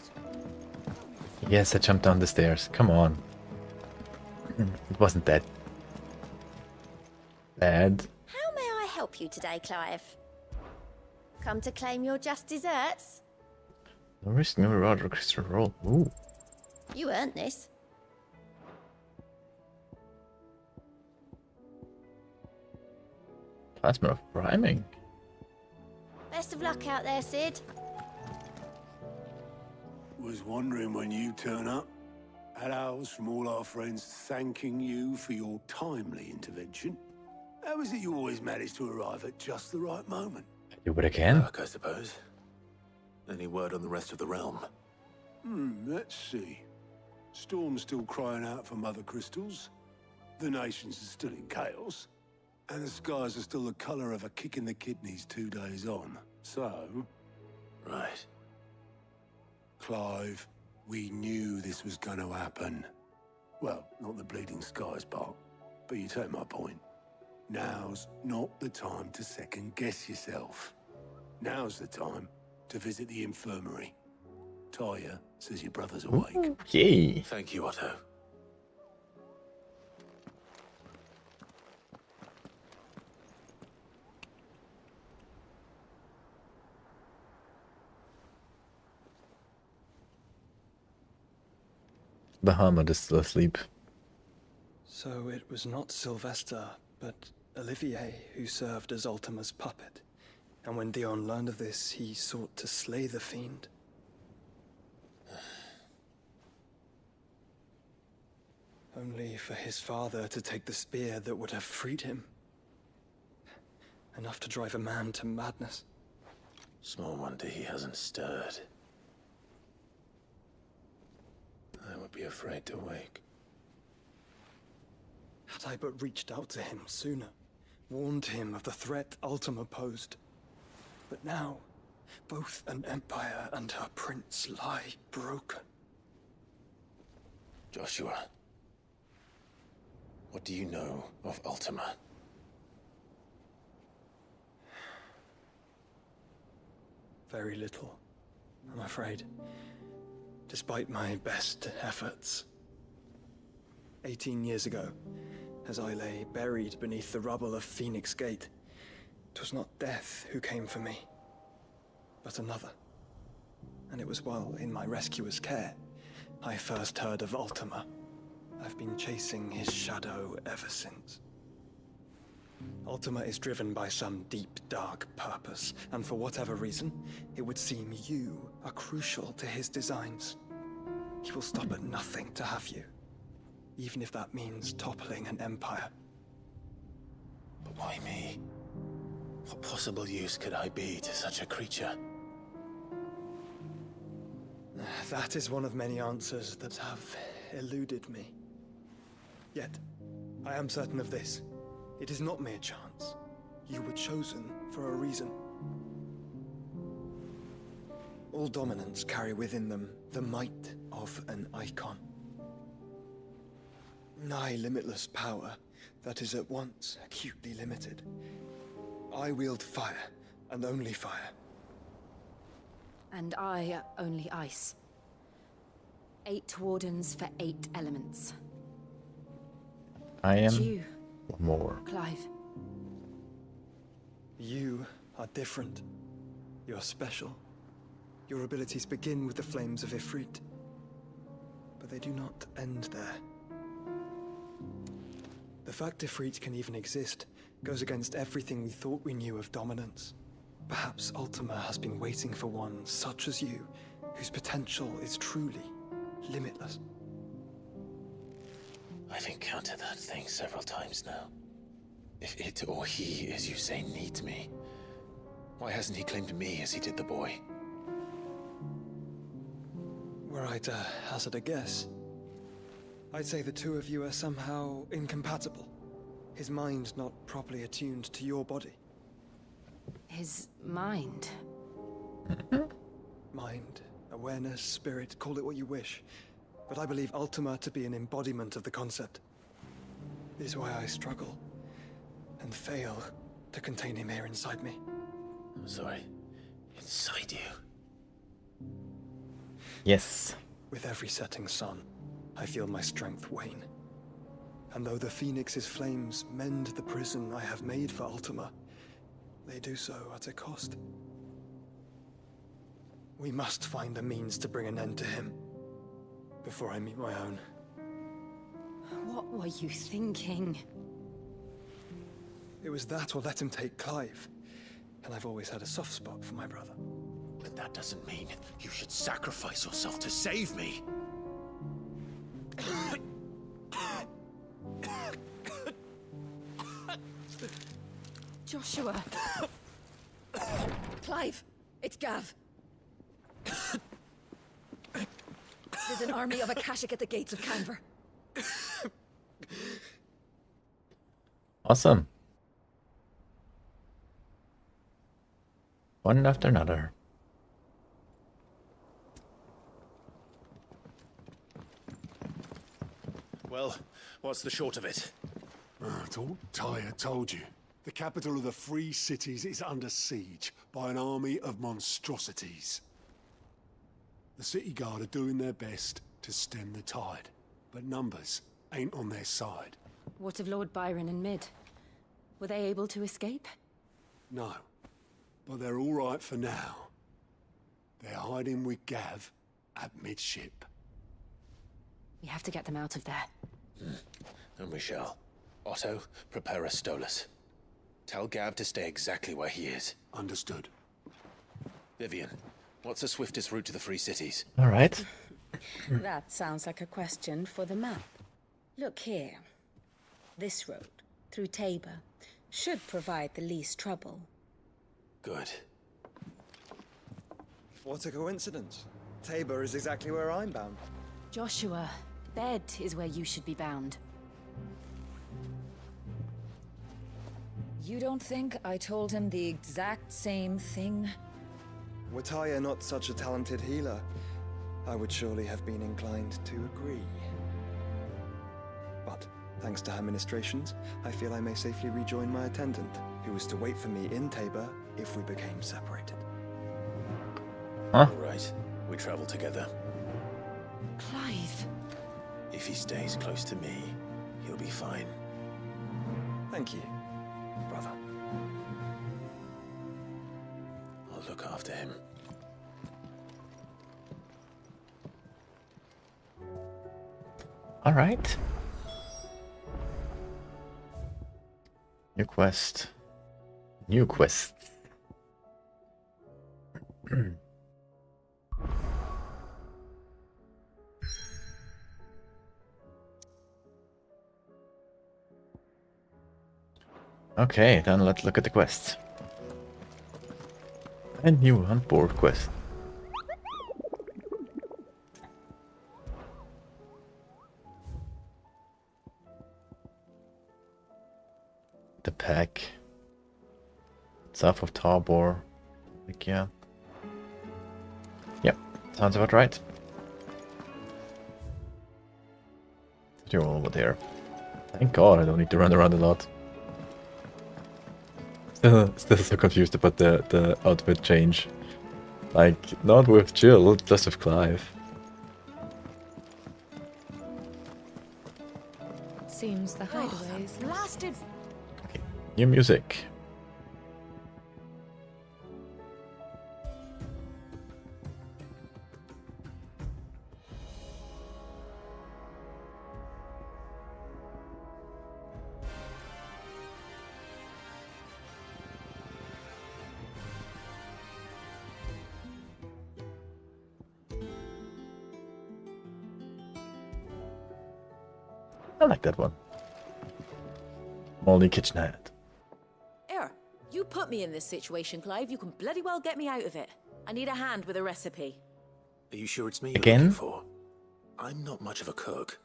Yes, I jumped down the stairs. Come on. It wasn't that bad. How may I help you today, Clive? Come to claim your just desserts? No risk, no reward, or crystal roll. Ooh. You earned this. Plasma of priming. Best of luck out there, Sid. Was wondering when you turn up. Had ours from all our friends thanking you for your timely intervention. How is it you always manage to arrive at just the right moment? Do what I can. Luck, I suppose. Any word on the rest of the realm? Let's see. Storm's still crying out for mother crystals. The nations are still in chaos. And the skies are still the colour of a kick in the kidneys 2 days on. So... Right. Clive, we knew this was going to happen. Well, not the bleeding skies part, but you take my point. Now's not the time to second-guess yourself. Now's the time to visit the infirmary. Talia says your brother's awake. Yay. Thank you, Otto. Bahamut is still asleep. So it was not Sylvester, but Olivier who served as Ultima's puppet. And when Dion learned of this, he sought to slay the fiend. Only for his father to take the spear that would have freed him. Enough to drive a man to madness. Small wonder he hasn't stirred. I would be afraid to wake. Had I but reached out to him sooner, warned him of the threat Ultima posed. But now, both an empire and her prince lie broken. Joshua, what do you know of Ultima? Very little, I'm afraid. Despite my best efforts. 18 years ago, as I lay buried beneath the rubble of Phoenix Gate, 'twas not death who came for me, but another. And it was while in my rescuer's care, I first heard of Ultima. I've been chasing his shadow ever since. Ultima is driven by some deep, dark purpose, and for whatever reason, it would seem you are crucial to his designs. he will stop at nothing to have you. Even if that means toppling an empire. But why me? What possible use could I be to such a creature? That is one of many answers that have eluded me. Yet, I am certain of this. It is not mere chance. You were chosen for a reason. All dominants carry within them the might of an icon. Nigh limitless power that is at once acutely limited. I wield fire, and only fire. And I only ice. 8 wardens for 8 elements. I am And you, more. Clive. You are different. You're special. Your abilities begin with the flames of Ifrit. But they do not end there. The fact Ifrit can even exist goes against everything we thought we knew of dominance. Perhaps Ultima has been waiting for one such as you, whose potential is truly limitless. I've encountered that thing several times now. If it or he, as you say, needs me, why hasn't he claimed me as he did the boy? Were I to hazard a guess, I'd say the two of you are somehow incompatible. His mind not properly attuned to your body. His mind. Mind, awareness, spirit, call it what you wish. But I believe Ultima to be an embodiment of the concept. This is why I struggle and fail to contain him here inside me. I'm sorry. Inside you? Yes. With every setting sun, I feel my strength wane. And though the Phoenix's flames mend the prison I have made for Ultima, they do so at a cost. We must find a means to bring an end to him before I meet my own. What were you thinking? It was that or let him take Clive. And I've always had a soft spot for my brother. But that doesn't mean you should sacrifice yourself to save me. Joshua. Clive, it's Gav. There's an army of Akashic at the gates of Canver. Awesome. One after another. Well, what's the short of it? Tyre told you. The capital of the Free Cities is under siege by an army of monstrosities. The City Guard are doing their best to stem the tide, but numbers ain't on their side. What of Lord Byron and Mid? Were they able to escape? No, but they're all right for now. They're hiding with Gav at midship. We have to get them out of there. And we shall. Otto, prepare a Stolas. Tell Gav to stay exactly where he is. Understood. Vivian, what's the swiftest route to the Free Cities? All right. That sounds like a question for the map. Look here. This road, through Tabor, should provide the least trouble. Good. What a coincidence. Tabor is exactly where I'm bound. Joshua, bed is where you should be bound. You don't think I told him the exact same thing? Were Tyre not such a talented healer, I would surely have been inclined to agree. But, thanks to her ministrations, I feel I may safely rejoin my attendant, who was to wait for me in Tabor if we became separated. Huh? Right, we travel together. Clive. If he stays close to me, he'll be fine. Thank you, brother. I'll look after him. All right. New quest. New quest. Okay, then let's look at the quests. A new hunt board quest. The pack. South of Tabor. Like, yeah. Yep, sounds about right. You're all over there. Thank God I don't need to run around a lot. Still so confused about the outfit change. Like, not with Jill, just with Clive. Seems the hideaway is blasted. Okay, new music. I like that one. Moldy Kitchen Hat. Here, you put me in this situation, Clive. You can bloody well get me out of it. I need a hand with a recipe. Are you sure it's me you're Again? looking for? I'm not much of a cook.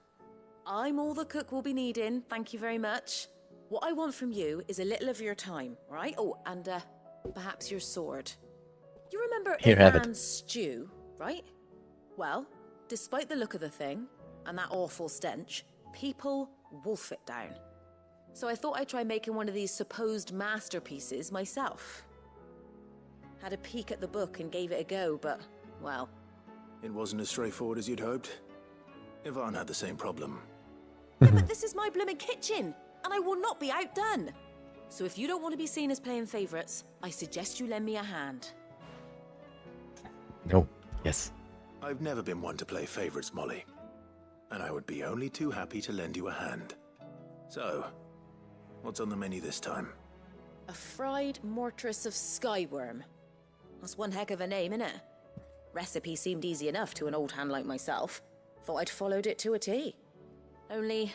I'm all the cook will be needing, thank you very much. What I want from you is a little of your time, right? Oh, and perhaps your sword. You remember Here, have it. Ivan's stew, right? Well, despite the look of the thing, and that awful stench, people wolf it down. So I thought I'd try making one of these supposed masterpieces myself. Had a peek at the book and gave it a go, but, well... It wasn't as straightforward as you'd hoped. Ivan had the same problem. Yeah, but this is my blooming kitchen, and I will not be outdone. So if you don't want to be seen as playing favourites, I suggest you lend me a hand. No. Yes. I've never been one to play favorites, Molly. And I would be only too happy to lend you a hand. So, what's on the menu this time? A fried mortress of skyworm. That's one heck of a name, innit? Recipe seemed easy enough to an old hand like myself. Thought I'd followed it to a T. Only,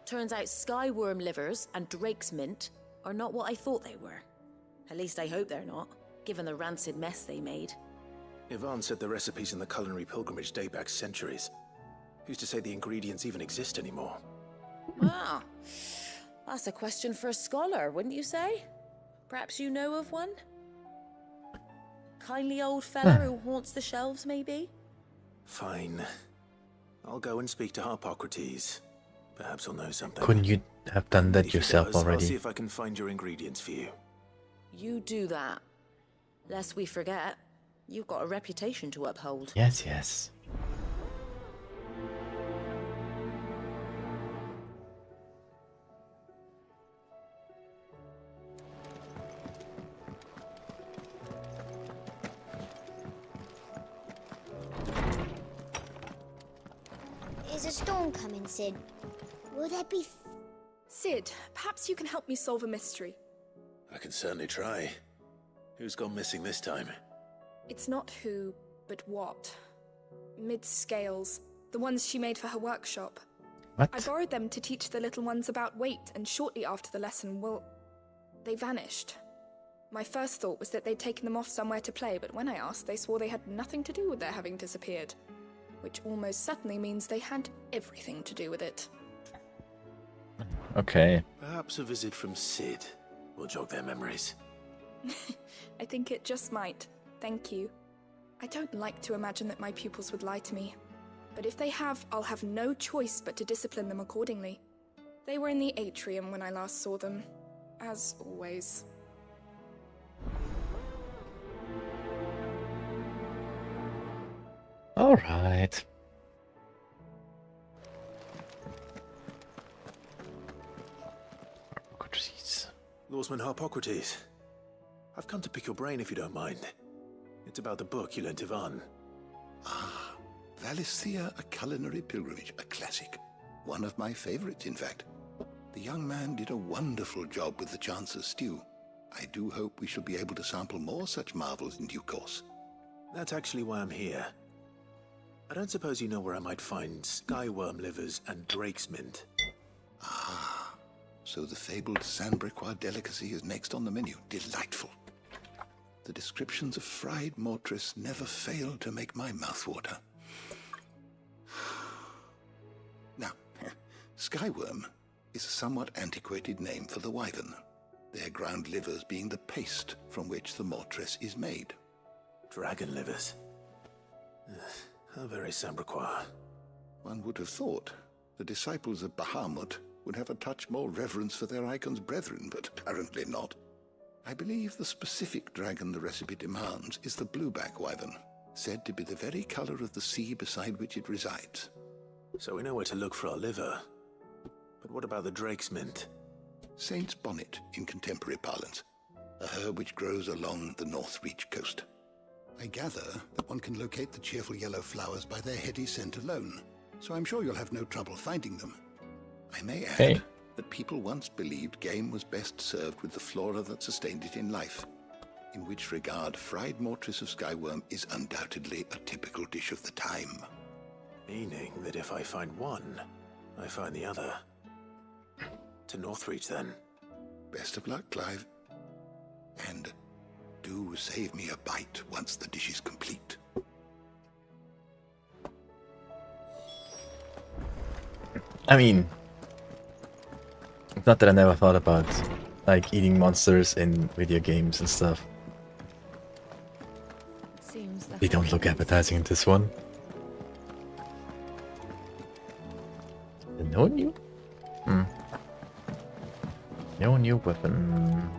turns out skyworm livers and drake's mint are not what I thought they were. At least I hope they're not, given the rancid mess they made. Ivan said the recipes in the culinary pilgrimage date back centuries. Who's to say the ingredients even exist anymore? Ah, that's a question for a scholar, wouldn't you say? Perhaps you know of one? Kindly old fella who haunts the shelves, maybe? Fine. I'll go and speak to Harpocrates. Perhaps he'll know something. Couldn't you have done that If he yourself does, I'll see already? if I can find your ingredients for you. You do that. Lest we forget, you've got a reputation to uphold. Yes, yes. Is a storm coming, Sid? Will there be... Sid, perhaps you can help me solve a mystery. I can certainly try. Who's gone missing this time? It's not who, but what. Mid-scales, the ones she made for her workshop. What? I borrowed them to teach the little ones about weight, and shortly after the lesson, well, they vanished. My first thought was that they'd taken them off somewhere to play, but when I asked, they swore they had nothing to do with their having disappeared. Which almost certainly means they had everything to do with it. Okay. Perhaps a visit from Sid will jog their memories. I think it just might. Thank you. I don't like to imagine that my pupils would lie to me. But if they have, I'll have no choice but to discipline them accordingly. They were in the atrium when I last saw them. As always. All right. Harpocrates. Lawsman Harpocrates. I've come to pick your brain if you don't mind. It's about the book you lent Ivan. Ah, Valisthea, a culinary pilgrimage, a classic. One of my favorites, in fact. The young man did a wonderful job with the Chance's stew. I do hope we shall be able to sample more such marvels in due course. That's actually why I'm here. I don't suppose you know where I might find skyworm livers and drake's mint. Ah, so the fabled Sandbricois delicacy is next on the menu. Delightful. The descriptions of fried mortress never fail to make my mouth water. Now, Skyworm is a somewhat antiquated name for the wyvern, their ground livers being the paste from which the mortress is made. Dragon livers. How very Sandbricois. One would have thought the disciples of Bahamut would have a touch more reverence for their icon's brethren, but apparently not. I believe the specific dragon the recipe demands is the blueback wyvern, said to be the very color of the sea beside which it resides. So we know where to look for our liver. But what about the drake's mint? Saint's bonnet in contemporary parlance, a herb which grows along the North Reach coast. I gather that one can locate the cheerful yellow flowers by their heady scent alone, so I'm sure you'll have no trouble finding them. I may add that people once believed game was best served with the flora that sustained it in life, in which regard fried mortress of Skyworm is undoubtedly a typical dish of the time. Meaning that if I find one, I find the other. To Northreach, then. Best of luck, Clive. And do save me a bite once the dish is complete. I mean, it's not that I never thought about like eating monsters in video games and stuff. Seems They don't look appetizing in this one. No new? No new weapon.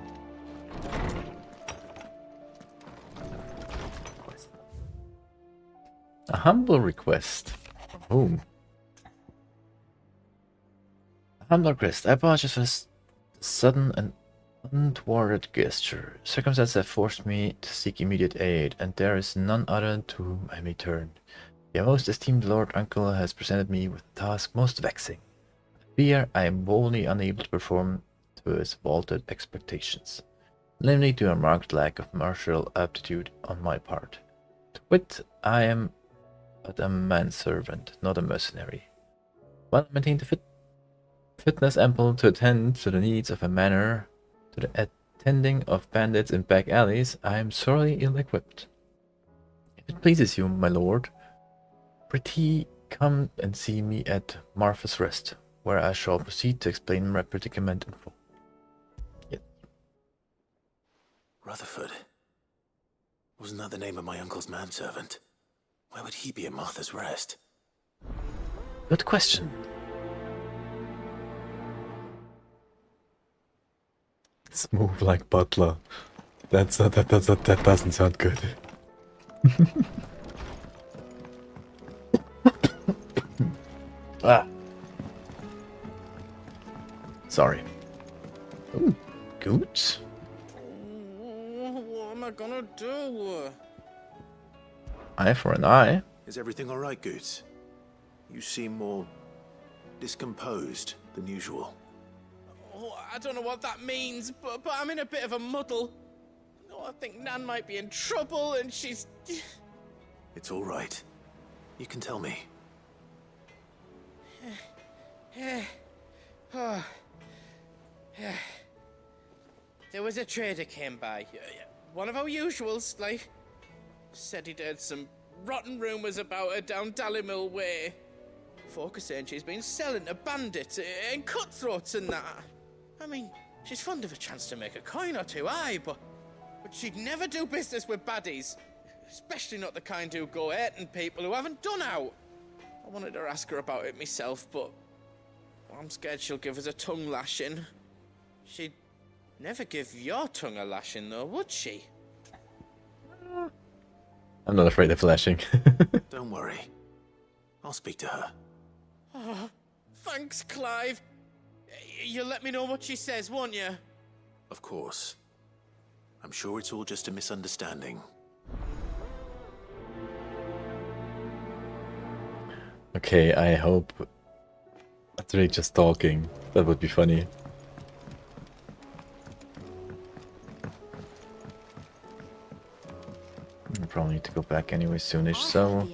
A humble request. From whom? A humble request. I apologize for this sudden and unthwarted gesture. Circumstances have forced me to seek immediate aid, and there is none other to whom I may turn. Your most esteemed Lord Uncle has presented me with a task most vexing. I fear I am wholly unable to perform to his vaulted expectations, namely to a marked lack of martial aptitude on my part. To wit, I am but a manservant, not a mercenary. While I maintain the fitness ample to attend to the needs of a manor, to the attending of bandits in back alleys, I am sorely ill-equipped. If it pleases you, my lord, prithee come and see me at Martha's Rest, where I shall proceed to explain my predicament in full. Yes. Rutherford. Wasn't that the name of my uncle's manservant? Why would he be at Martha's Rest? Good question. Smooth like butler. That doesn't sound good. Ah. Sorry. Ooh, good. What am I gonna do? Eye for an eye. Is everything all right, Goots? You seem more discomposed than usual. Oh, I don't know what that means, but I'm in a bit of a muddle. Oh, I think Nan might be in trouble, and she's... It's all right. You can tell me. There was a trader came by. One of our usuals, like... Said he'd heard some rotten rumours about her down Dalimil Way. Folk are saying she's been selling to bandits and cutthroats and that. I mean, she's fond of a chance to make a coin or two, aye, but she'd never do business with baddies. Especially not the kind who go hurting people who haven't done out. I wanted to ask her about it myself, but I'm scared she'll give us a tongue lashing. She'd never give your tongue a lashing, though, would she? I'm not afraid of lashing. Don't worry. I'll speak to her. Oh, thanks, Clive. You'll let me know what she says, won't you? Of course. I'm sure it's all just a misunderstanding. Okay, I hope that's really just talking. That would be funny. I'll probably need to go back anyway soonish, so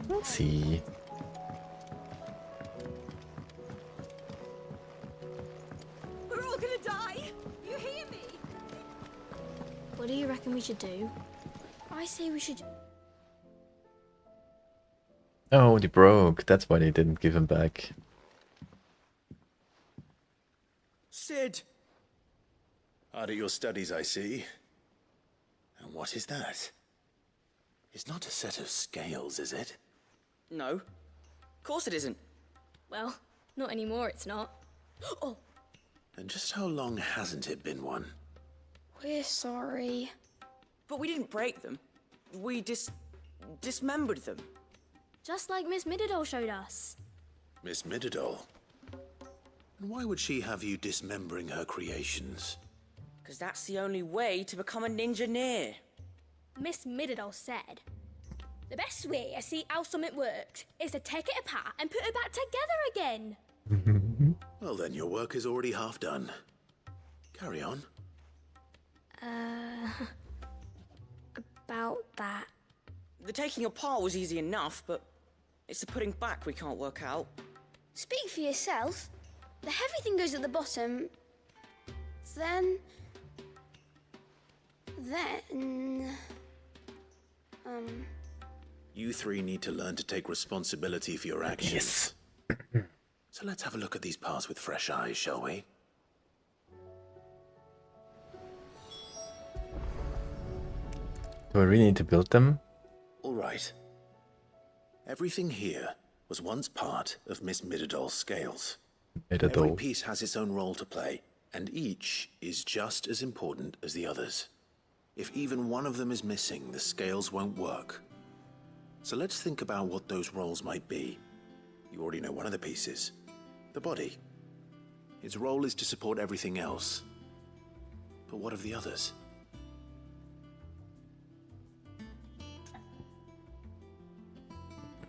we'll see. all gonna die! You hear me? What do you reckon we should do? I say we should... Oh, they broke. That's why they didn't give him back. Sid! Hard at your studies, I see. And what is that? It's not a set of scales, is it? No. Of course it isn't. Well, not anymore, it's not. Oh! And just how long hasn't it been one? We're sorry. But we didn't break them. We dismembered them. Just like Miss Mididol showed us. Miss Mididol? And why would she have you dismembering her creations? Because that's the only way to become a ninja-neer. Miss Mididol said, the best way to see how something works is to take it apart and put it back together again. Well then, your work is already half done. Carry on. About that. The taking apart was easy enough, but it's the putting back we can't work out. Speak for yourself. The heavy thing goes at the bottom. Then... You three need to learn to take responsibility for your actions. Yes. So let's have a look at these parts with fresh eyes, shall we? Do I really need to build them? All right. Everything here was once part of Miss Mididol's scales. Every Mididol. piece has its own role to play, and each is just as important as the others. If even one of them is missing, the scales won't work. So let's think about what those roles might be. You already know one of the pieces. The body. Its role is to support everything else. But what of the others?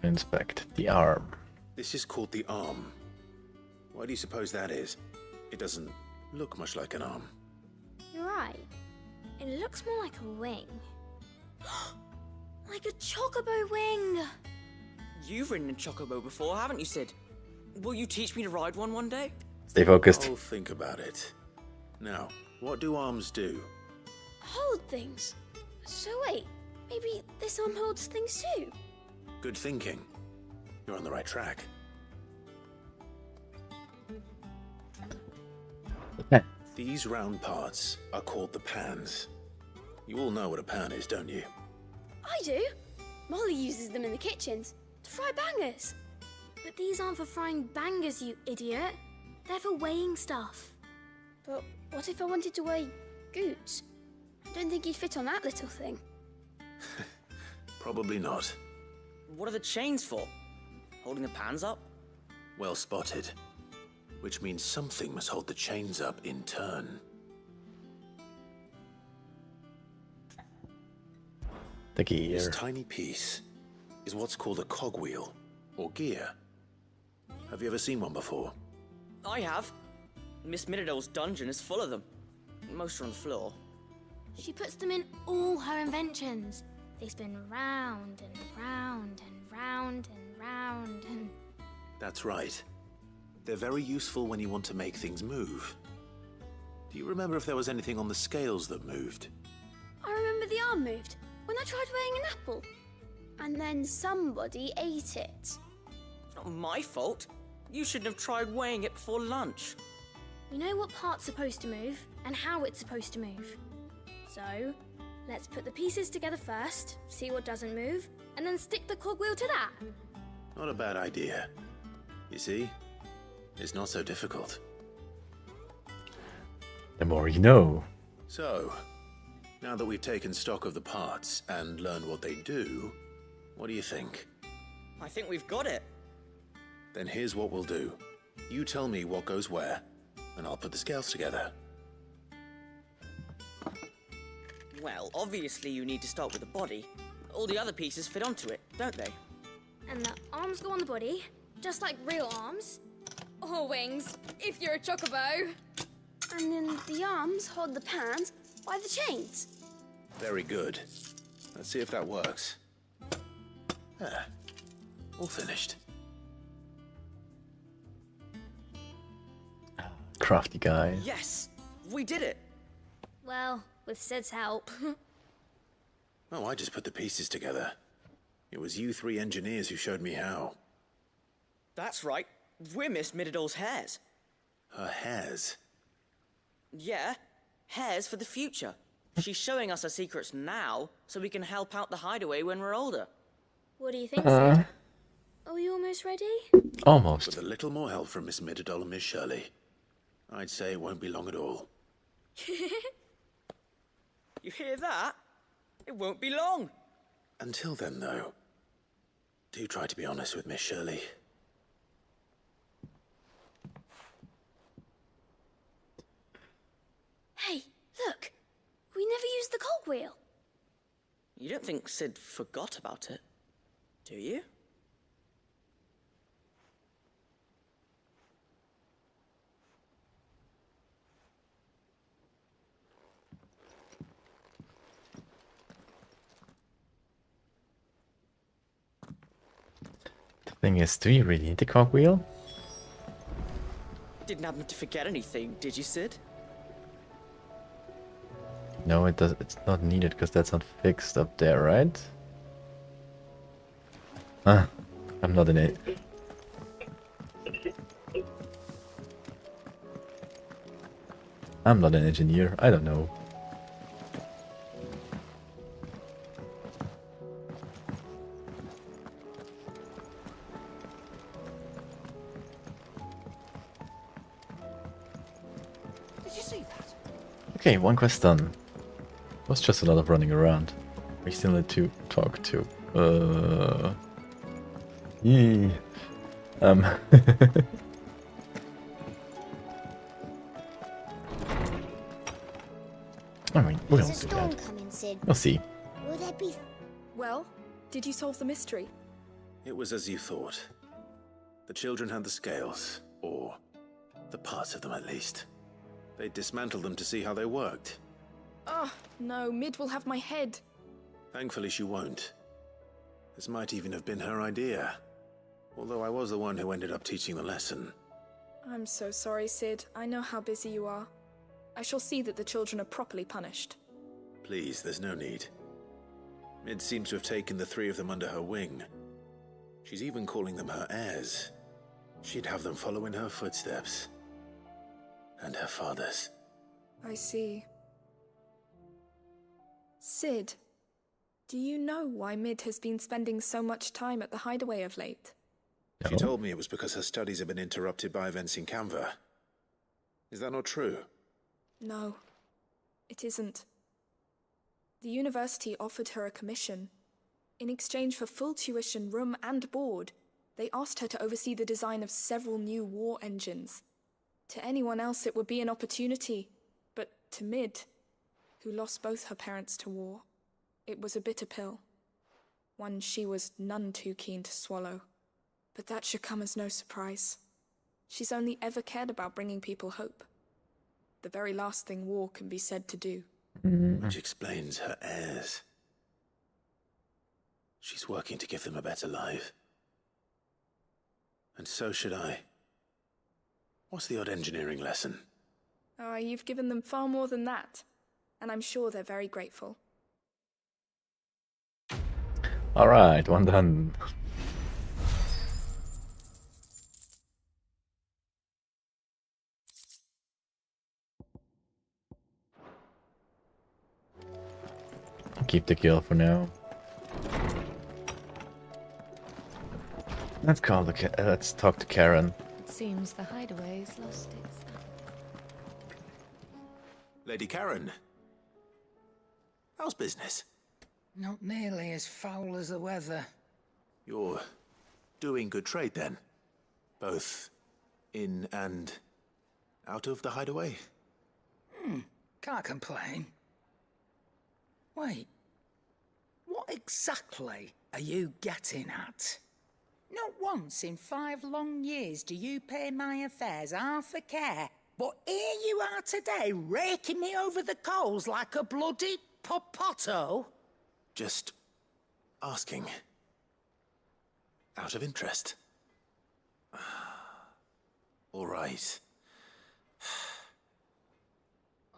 Inspect the arm. This is called the arm. Why do you suppose that is? It doesn't look much like an arm. You're right. It looks more like a wing. Like a chocobo wing! You've ridden a chocobo before, haven't you, Sid? Will you teach me to ride one day? Stay focused. I'll think about it. Now, what do arms do? Hold things. So wait, maybe this arm holds things too? Good thinking. You're on the right track. These round parts are called the pans. You all know what a pan is, don't you? I do. Molly uses them in the kitchens to fry bangers. But these aren't for frying bangers, you idiot. They're for weighing stuff. But what if I wanted to weigh goods? I don't think you'd fit on that little thing. Probably not. What are the chains for? Holding the pans up? Well spotted. Which means something must hold the chains up in turn. The gear. This tiny piece is what's called a cogwheel, or gear. Have you ever seen one before? I have. Miss Mididol's dungeon is full of them. Most are on the floor. She puts them in all her inventions. They spin round and round and round and round and... That's right. They're very useful when you want to make things move. Do you remember if there was anything on the scales that moved? I remember the arm moved when I tried weighing an apple. And then somebody ate it. It's not my fault. You shouldn't have tried weighing it before lunch. We know what part's supposed to move and how it's supposed to move. So, let's put the pieces together first, see what doesn't move, and then stick the cogwheel to that. Not a bad idea. You see? It's not so difficult. The more you know. So, now that we've taken stock of the parts and learned what they do, what do you think? I think we've got it. Then here's what we'll do. You tell me what goes where, and I'll put the scales together. Well, obviously you need to start with the body. All the other pieces fit onto it, don't they? And the arms go on the body, just like real arms. Or wings, if you're a chocobo. And then the arms hold the pans by the chains. Very good. Let's see if that works. Ah, all finished. Crafty guy. Yes! We did it! Well, with Sid's help. Oh, I just put the pieces together. It was you three engineers who showed me how. That's right. We're Miss Mididol's hares. Her hairs? Yeah, hares for the future. She's showing us her secrets now, so we can help out the hideaway when we're older. What do you think, Sid? Are you almost ready? Almost. With a little more help from Miss Mididol and Miss Shirley, I'd say it won't be long at all. You hear that? It won't be long. Until then, though, do try to be honest with Miss Shirley. Hey, look! We never used the cogwheel. You don't think Sid forgot about it, do you? The thing is, do you really need the cogwheel? Didn't happen to forget anything, did you, Sid? No, it does. It's not needed because that's not fixed up there, right? Ah, I'm not an it. I'm not an engineer. I don't know. Did you see that? Okay, one quest done. It was just a lot of running around. We still need to talk to. Yee. I mean, we'll There's a do storm that. coming, Sid. We'll see. Will there be... Well, did you solve the mystery? It was as you thought. The children had the scales, or the parts of them at least. They dismantled them to see how they worked. Oh, no, Mid will have my head. Thankfully she won't. This might even have been her idea. Although I was the one who ended up teaching the lesson. I'm so sorry, Sid. I know how busy you are. I shall see that the children are properly punished. Please, there's no need. Mid seems to have taken the three of them under her wing. She's even calling them her heirs. She'd have them follow in her footsteps. And her father's. I see. Sid, do you know why Mid has been spending so much time at the hideaway of late? She told me it was because her studies have been interrupted by events in Canva. Is that not true? No, it isn't. The university offered her a commission. In exchange for full tuition, room and board, they asked her to oversee the design of several new war engines. To anyone else it would be an opportunity, but to Mid, who lost both her parents to war, it was a bitter pill. One she was none too keen to swallow. But that should come as no surprise. She's only ever cared about bringing people hope. The very last thing war can be said to do. Which explains her heirs. She's working to give them a better life. And so should I. What's the odd engineering lesson? Ah, you've given them far more than that. And I'm sure they're very grateful. Alright, one done. I'll keep the kill for now. Let's call the let's talk to Karen. It seems the hideaway's lost its... Lady Karen. How's business? Not nearly as foul as the weather. You're doing good trade then? Both in and out of the hideaway? Can't complain. Wait, what exactly are you getting at? Not once in 5 long years do you pay my affairs half a care, but here you are today, raking me over the coals like a bloody popoto? Just asking. Out of interest. All right.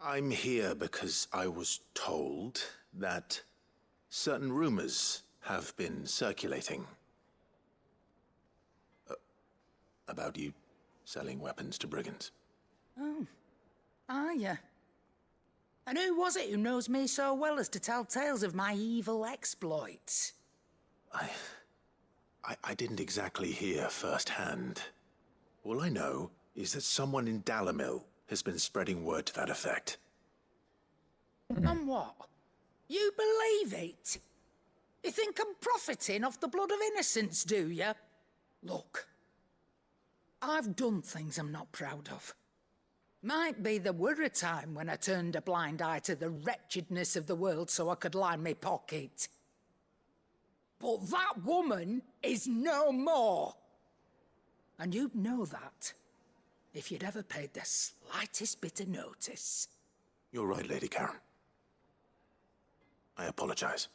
I'm here because I was told that certain rumors have been circulating about you selling weapons to brigands. Oh, are you? And who was it who knows me so well as to tell tales of my evil exploits? I didn't exactly hear firsthand. All I know is that someone in Dalamil has been spreading word to that effect. And what? You believe it? You think I'm profiting off the blood of innocents, do you? Look, I've done things I'm not proud of. Might be there were a time when I turned a blind eye to the wretchedness of the world so I could line my pocket. But that woman is no more. And you'd know that if you'd ever paid the slightest bit of notice. You're right, Lady Karen. I apologize.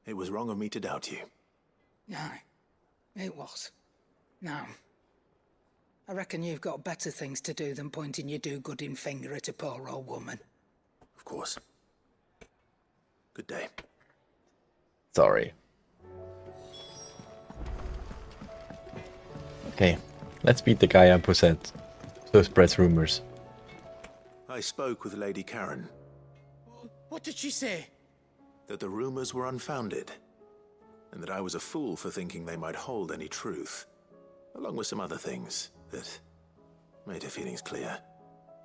It was wrong of me to doubt you. Aye, it was. Now, I reckon you've got better things to do than pointing your do-gooding finger at a poor old woman. Of course. Good day. Sorry. Okay, let's beat the guy up who said so spreads rumors. I spoke with Lady Karen. What did she say? That the rumors were unfounded, and that I was a fool for thinking they might hold any truth, along with some other things that made her feelings clear.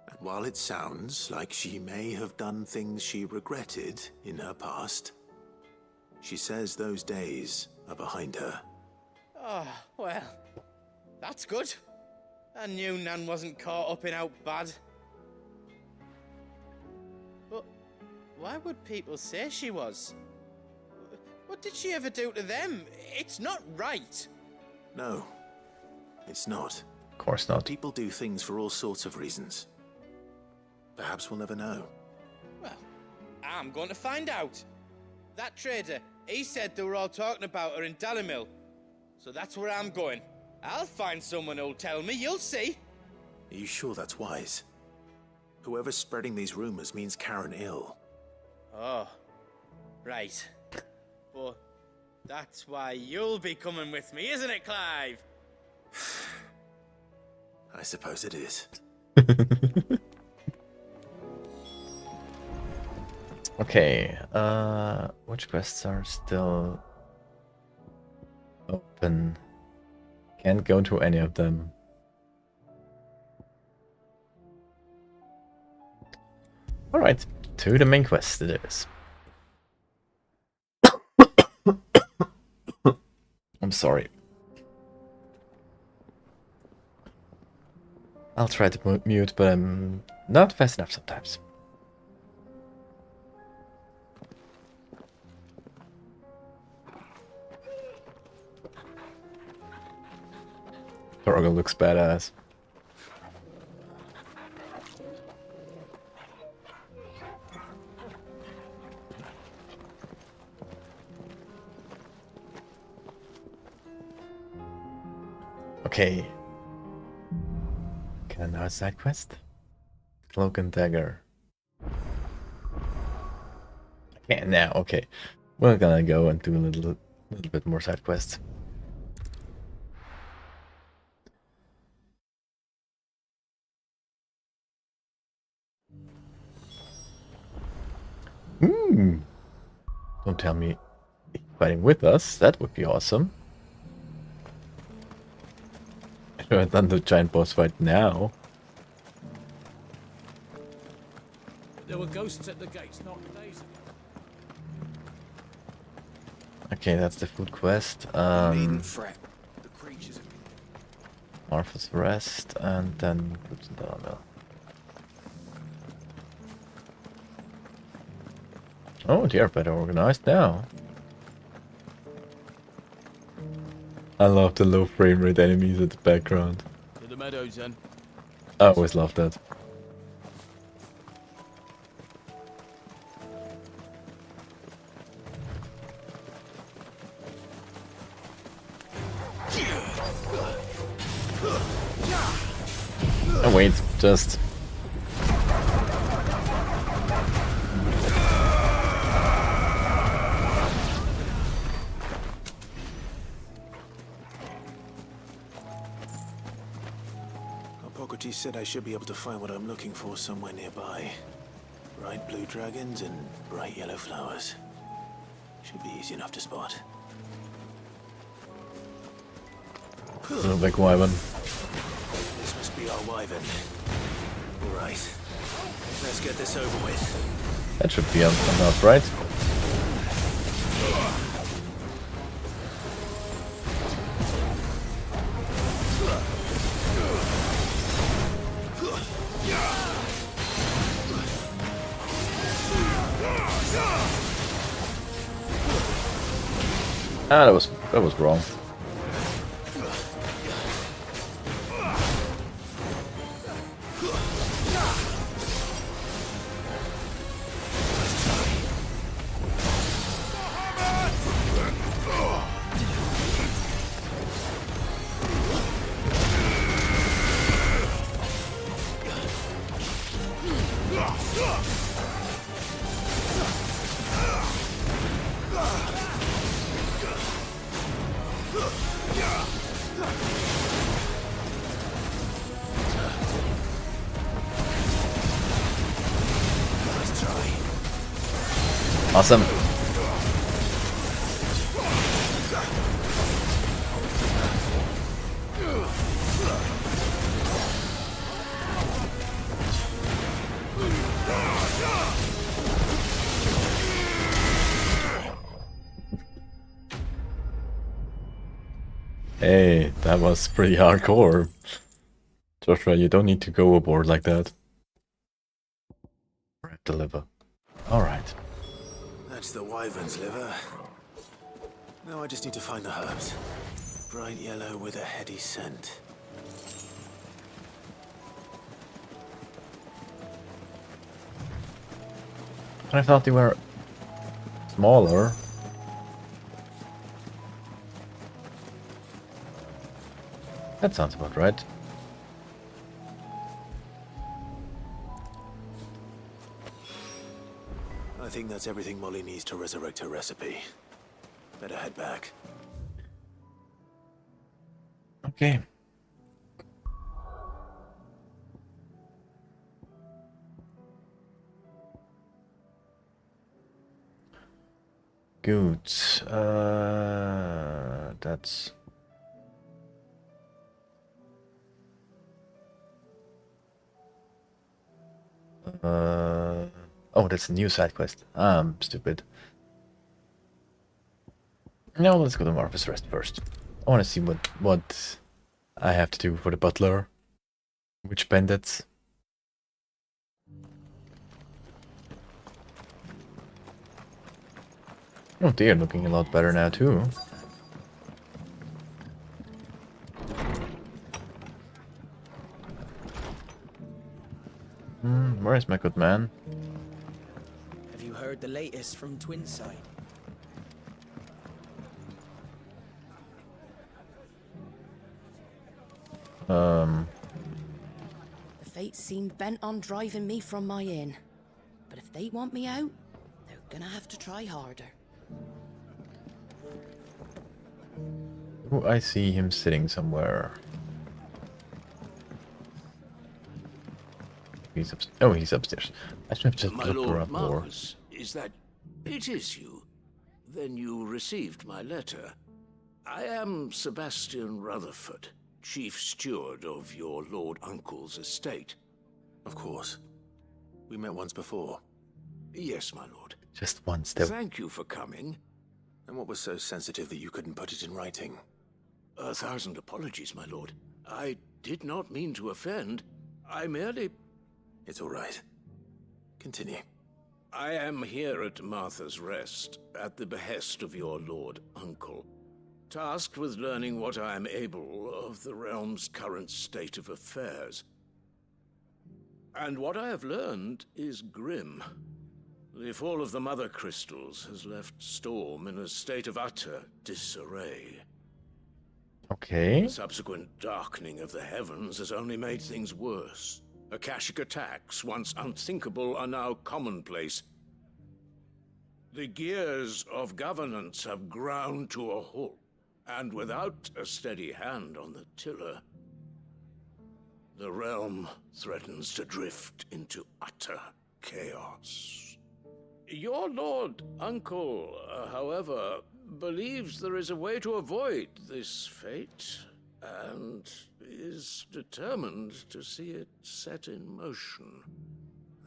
And while it sounds like she may have done things she regretted in her past, she says those days are behind her. Oh, well, that's good. I knew Nan wasn't caught up in out bad. But why would people say she was? What did she ever do to them? It's not right. No, it's not. Of course not. People do things for all sorts of reasons. Perhaps we'll never know. Well, I'm going to find out. That trader, he said they were all talking about her in Dalamil. So that's where I'm going. I'll find someone who'll tell me, you'll see. Are you sure that's wise? Whoever's spreading these rumors means Karen ill. Oh, right. But that's why you'll be coming with me, isn't it, Clive? I suppose it is. Okay, which quests are still open? Can't go to any of them. Alright, to the main quest it is. I'm sorry. I'll try to mute, but I'm not fast enough sometimes. Torgal looks badass. Okay. Can I now side quest? Cloak and dagger. I can't now, okay. We're gonna go and do a little bit more side quests. Don't tell me fighting with us, that would be awesome. I should have done the giant boss fight now. There were ghosts at the gates not days ago. Okay, that's the food quest. Fret. The creatures have Martha's Rest, and then Groups and Dalamil. Oh, they are better organized now. I love the low frame rate enemies at the background. To the meadows then. I always loved that. Oh wait, just... Doty said I should be able to find what I'm looking for somewhere nearby. Bright blue dragons and bright yellow flowers. Should be easy enough to spot. Little big wyvern. This must be our wyvern. Right. Let's get this over with. That should be enough, right? Ah, that was wrong. Awesome. Hey, that was pretty hardcore. Joshua, you don't need to go aboard like that. Deliver. Alright. That's the wyvern's liver. Now I just need to find the herbs. Bright yellow with a heady scent. I thought they were smaller. That sounds about right. I think that's everything Molly needs to resurrect her recipe. Better head back. Okay. Good. That's... Oh, that's a new side quest. I'm stupid. No, let's go to Martha's Rest first. I want to see what I have to do for the butler. Which bandits. Oh, they're looking a lot better now too. Where is my good man? Have you heard the latest from Twinside? The Fates seem bent on driving me from my inn. But if they want me out, they're gonna have to try harder. Oh, I see him sitting somewhere. He's upstairs. Oh, he's upstairs. I should have just My looked Lord around more. Marcus, is that... It is you. Then you received my letter. I am Sebastian Rutherford, Chief Steward of your Lord Uncle's estate. Of course. We met once before. Yes, my lord. Just once, though. Thank you for coming. And what was so sensitive that you couldn't put it in writing? 1,000 apologies, my lord. I did not mean to offend. I merely... It's all right. Continue. I am here at Martha's Rest, at the behest of your Lord Uncle, tasked with learning what I am able of the realm's current state of affairs. And what I have learned is grim. The fall of the Mother Crystals has left Storm in a state of utter disarray. Okay. The subsequent darkening of the heavens has only made things worse. Akashic attacks, once unthinkable, are now commonplace. The gears of governance have ground to a halt, and without a steady hand on the tiller, The realm threatens to drift into utter chaos. Your Lord Uncle, however, believes there is a way to avoid this fate, and is determined to see it set in motion.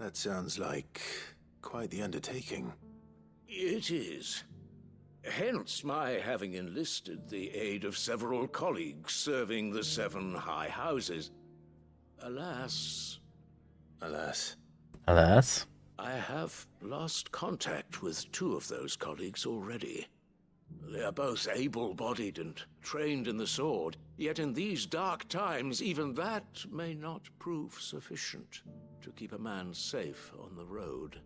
That sounds like quite the undertaking. It is. Hence my having enlisted the aid of several colleagues serving the 7 high houses. Alas... Alas? Alas? I have lost contact with 2 of those colleagues already. They are both able-bodied and trained in the sword, yet in these dark times, even that may not prove sufficient to keep a man safe on the road.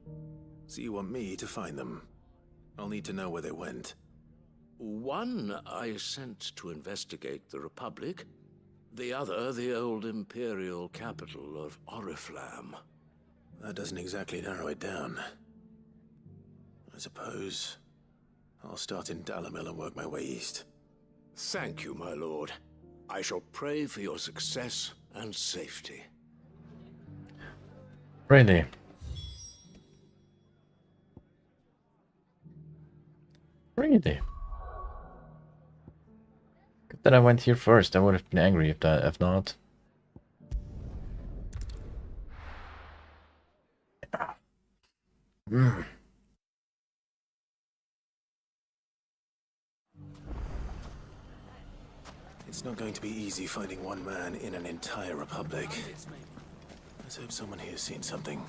So you want me to find them? I'll need to know where they went. One I sent to investigate the Republic, the other the old Imperial capital of Oriflamme. That doesn't exactly narrow it down. I suppose I'll start in Dalamil and work my way east. Thank you, my lord. I shall pray for your success and safety. Really? Really? Good that I went here first. I would have been angry if not. Mm. It's not going to be easy finding one man in an entire republic. Let's hope someone here's seen something.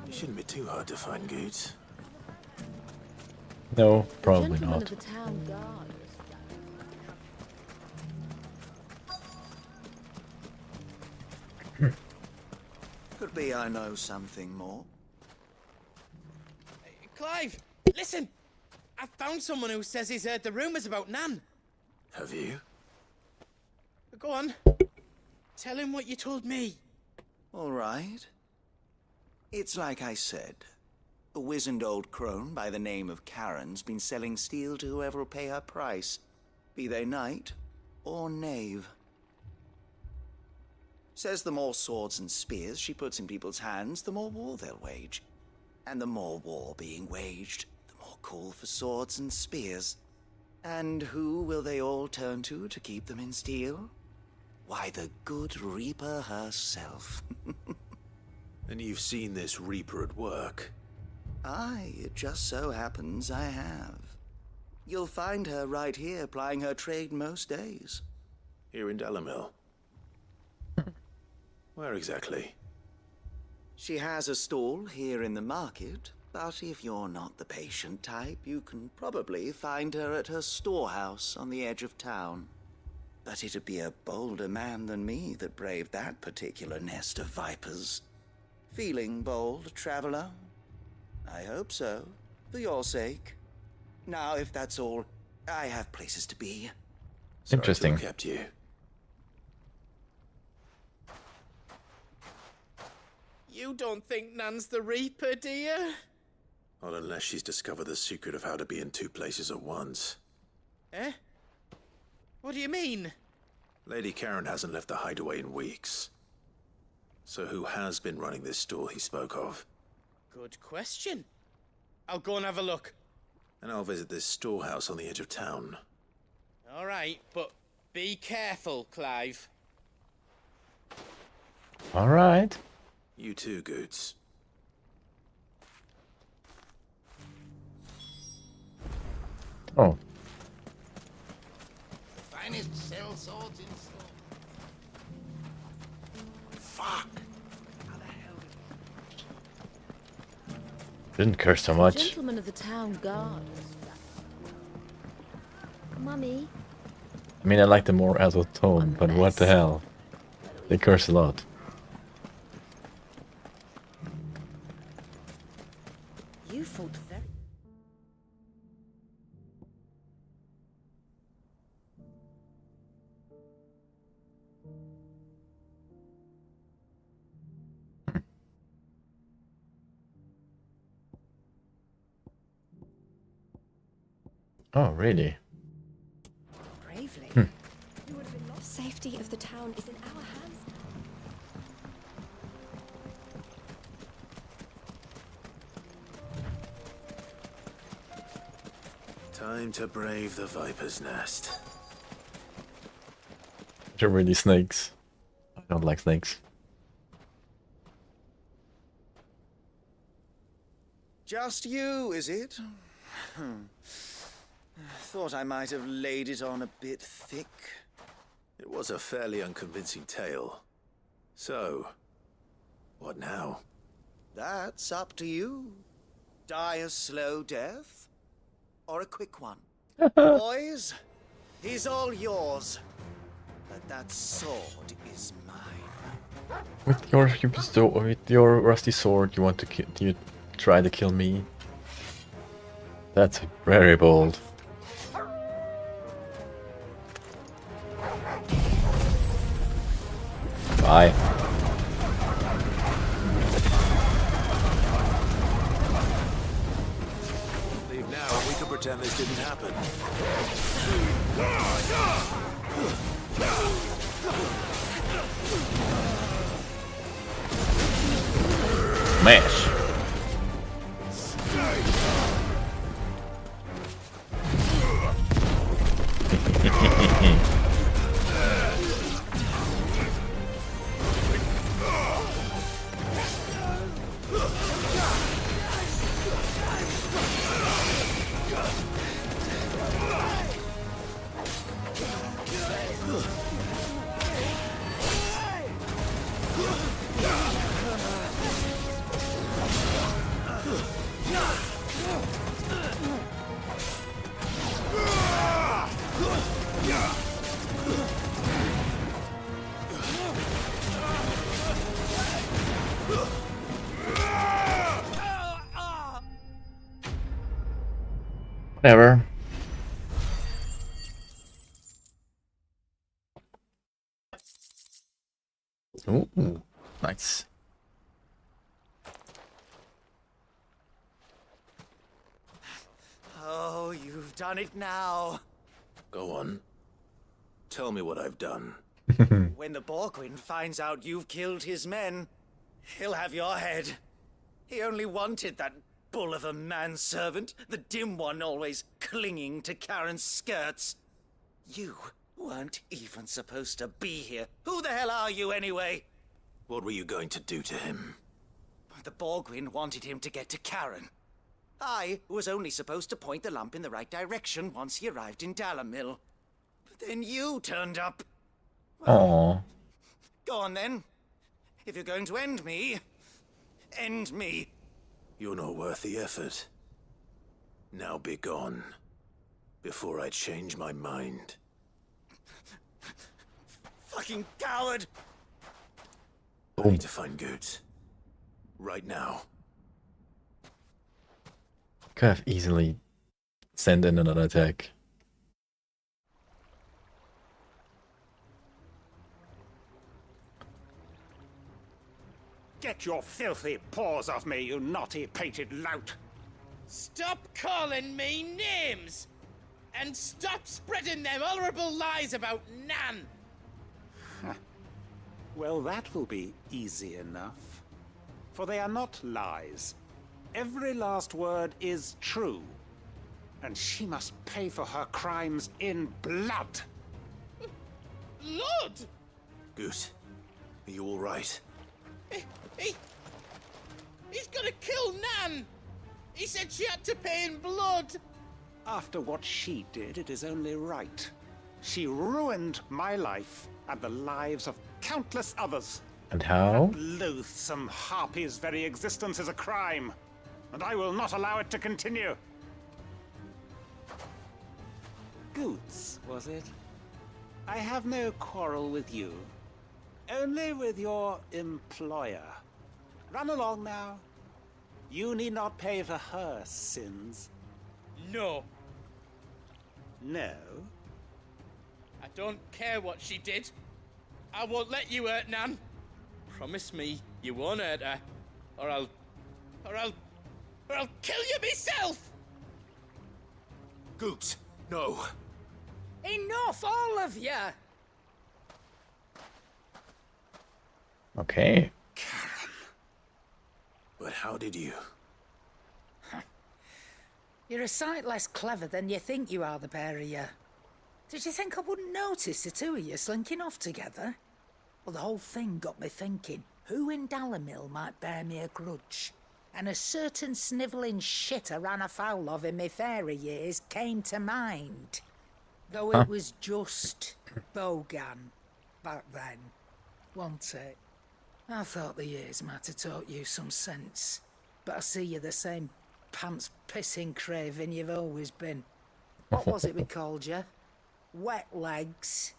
It shouldn't be too hard to find Goots. No, probably Gentleman not. of the town guard. Could be I know something more. Clive, listen! I found someone who says he's heard the rumours about Nan. Have you? Go on. Tell him what you told me. All right. It's like I said. A wizened old crone by the name of Karen's been selling steel to whoever will pay her price, be they knight or knave. Says the more swords and spears she puts in people's hands, the more war they'll wage. And the more war being waged, the more call for swords and spears. And who will they all turn to keep them in steel? Why, the good Reaper herself. And you've seen this Reaper at work? Aye, it just so happens I have. You'll find her right here plying her trade most days. Here in Dalamil? Where exactly? She has a stall here in the market, but if you're not the patient type, you can probably find her at her storehouse on the edge of town. But it'd be a bolder man than me that braved that particular nest of vipers. Feeling bold, traveler? I hope so, for your sake. Now, if that's all, I have places to be. Interesting. Sorry to have kept you. You don't think Nan's the Reaper, do you? Not unless she's discovered the secret of how to be in 2 places at once. Eh? What do you mean? Lady Karen hasn't left the hideaway in weeks. So who has been running this stall he spoke of? Good question. I'll go and have a look. And I'll visit this storehouse on the edge of town. All right, but be careful, Clive. All right. You too, Goots. Oh. Finest cell swords in store. Fuck! Didn't curse so much. Gentleman of the town guard. Mummy. I mean, I like the more adult tone, but what the hell? They curse a lot. You fought very... Oh, really? Bravely. Hmm. You would have been lost. Safety safety of the town is in our hands. Time to brave the Viper's Nest. They're really snakes. I don't like snakes. Just you, is it? Thought I might have laid it on a bit thick. It was a fairly unconvincing tale. So, what now? That's up to you. Die a slow death, or a quick one. Boys, he's all yours. But that sword is mine. With your stupid sword, with your rusty sword, you want to you try to kill me? That's very bold. Bye. Leave now and we can pretend this didn't happen. Smash. Whatever. Ooh, nice. Oh, you've done it now. Go on. Tell me what I've done. When the Borgwyn finds out you've killed his men, he'll have your head. He only wanted that bull of a manservant, the dim one always clinging to Karen's skirts. You weren't even supposed to be here. Who the hell are you anyway? What were you going to do to him? The Borgwyn wanted him to get to Karen. I was only supposed to point the lamp in the right direction once he arrived in Dalamil. But then you turned up. Aww. Go on then. If you're going to end me, end me. You're not worth the effort. Now be gone, before I change my mind. Fucking coward! I need to find Goods. Right now. Could have easily sent in another attack. Get your filthy paws off me, you naughty-pated lout! Stop calling me names! And stop spreading them horrible lies about Nan! Well, that will be easy enough. For they are not lies. Every last word is true. And she must pay for her crimes in blood. Blood? Goose, are you all right? He's gonna kill Nan! He said she had to pay in blood! After what she did, it is only right. She ruined my life and the lives of countless others. And how? That loathsome harpy's very existence is a crime, and I will not allow it to continue. Goods, was it? I have no quarrel with you. Only with your employer. Run along now. You need not pay for her sins. No. No? I don't care what she did. I won't let you hurt Nan. Promise me you won't hurt her, or I'll kill you myself! Goots, no. Enough, all of you! Okay. But how did you? You're a sight less clever than you think you are, the pair of you. Did you think I wouldn't notice the two of you slinking off together? Well, the whole thing got me thinking, who in Dalimil might bear me a grudge? And a certain snivelling shit I ran afoul of in my fairy years came to mind. Though it was just Bogan back then, wasn't it? I thought the years might have taught you some sense, but I see you're the same pants-pissing craven you've always been. What was it we called you? Wet legs?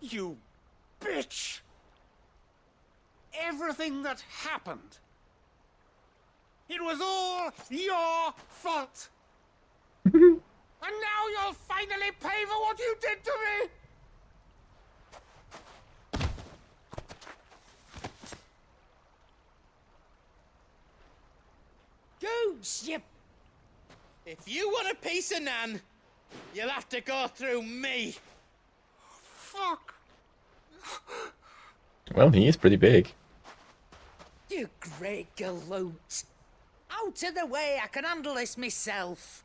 You bitch! Everything that happened, it was all your fault! And now you'll finally pay for what you did to me! Goose, you... If you want a piece of Nan, you'll have to go through me. Fuck. Well, he is pretty big. You great galoot. Out of the way, I can handle this myself.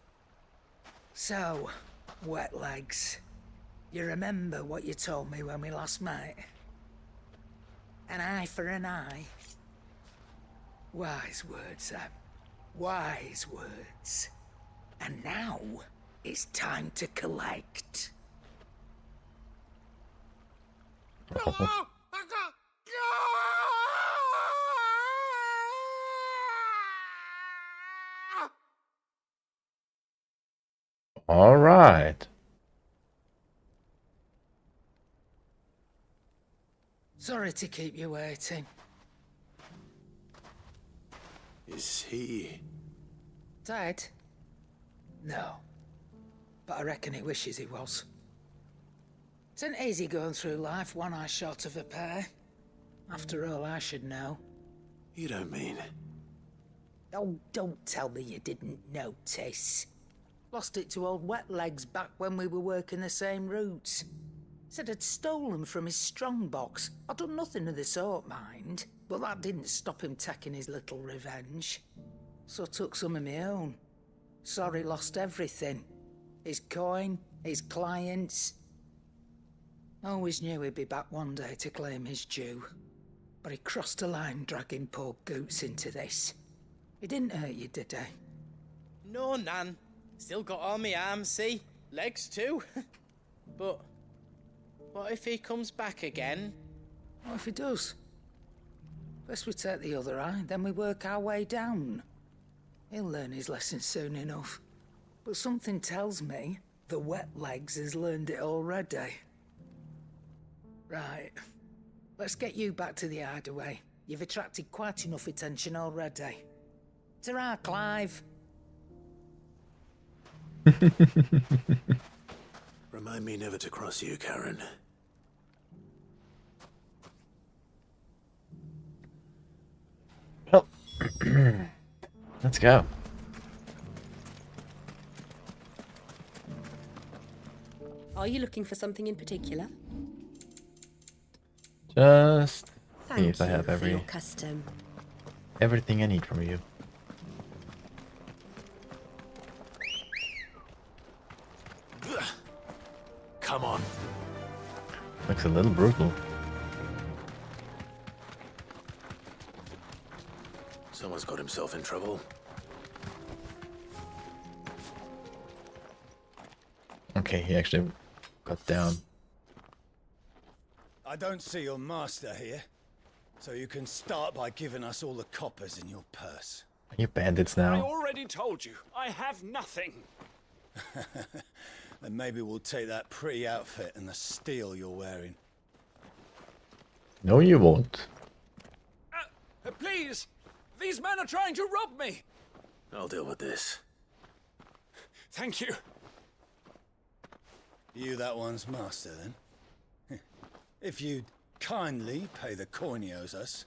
So, wet legs, you remember what you told me when we last met? An eye for an eye. Wise words, Sam. Wise words. And now, it's time to collect. All right. Sorry to keep you waiting. Is he... Dead? No. But I reckon he wishes he was. It isn't easy going through life one eye short of a pair. After all, I should know. You don't mean... Oh, don't tell me you didn't notice. Lost it to old Wet Legs back when we were working the same routes. Said I'd stolen from his strongbox. I'd done nothing of the sort, mind. But that didn't stop him taking his little revenge. So took some of my own. Sorry lost everything. His coin, his clients. Always knew he'd be back one day to claim his due. But he crossed a line dragging poor Goots into this. He didn't hurt you, did he? No, Nan. Still got all my arms, see? Legs too. But what if he comes back again? What if he does? First we take the other eye, then we work our way down. He'll learn his lesson soon enough. But something tells me the Wet Legs has learned it already. Right. Let's get you back to the hideaway. You've attracted quite enough attention already. Ta-ra, Clive. Remind me never to cross you, Karen. Well, let's go. Are you looking for something in particular? Just see Thank if I have you for your custom. everything I need from you. Come on. Looks a little brutal. Someone's got himself in trouble. Okay, he actually got down. I don't see your master here, so you can start by giving us all the coppers in your purse. Are you bandits I now? already told you, I have nothing. Then maybe we'll take that pretty outfit and the steel you're wearing. No, you won't. Please! These men are trying to rob me! I'll deal with this. Thank you. You that one's master, then? If you'd kindly pay the coin he owes us,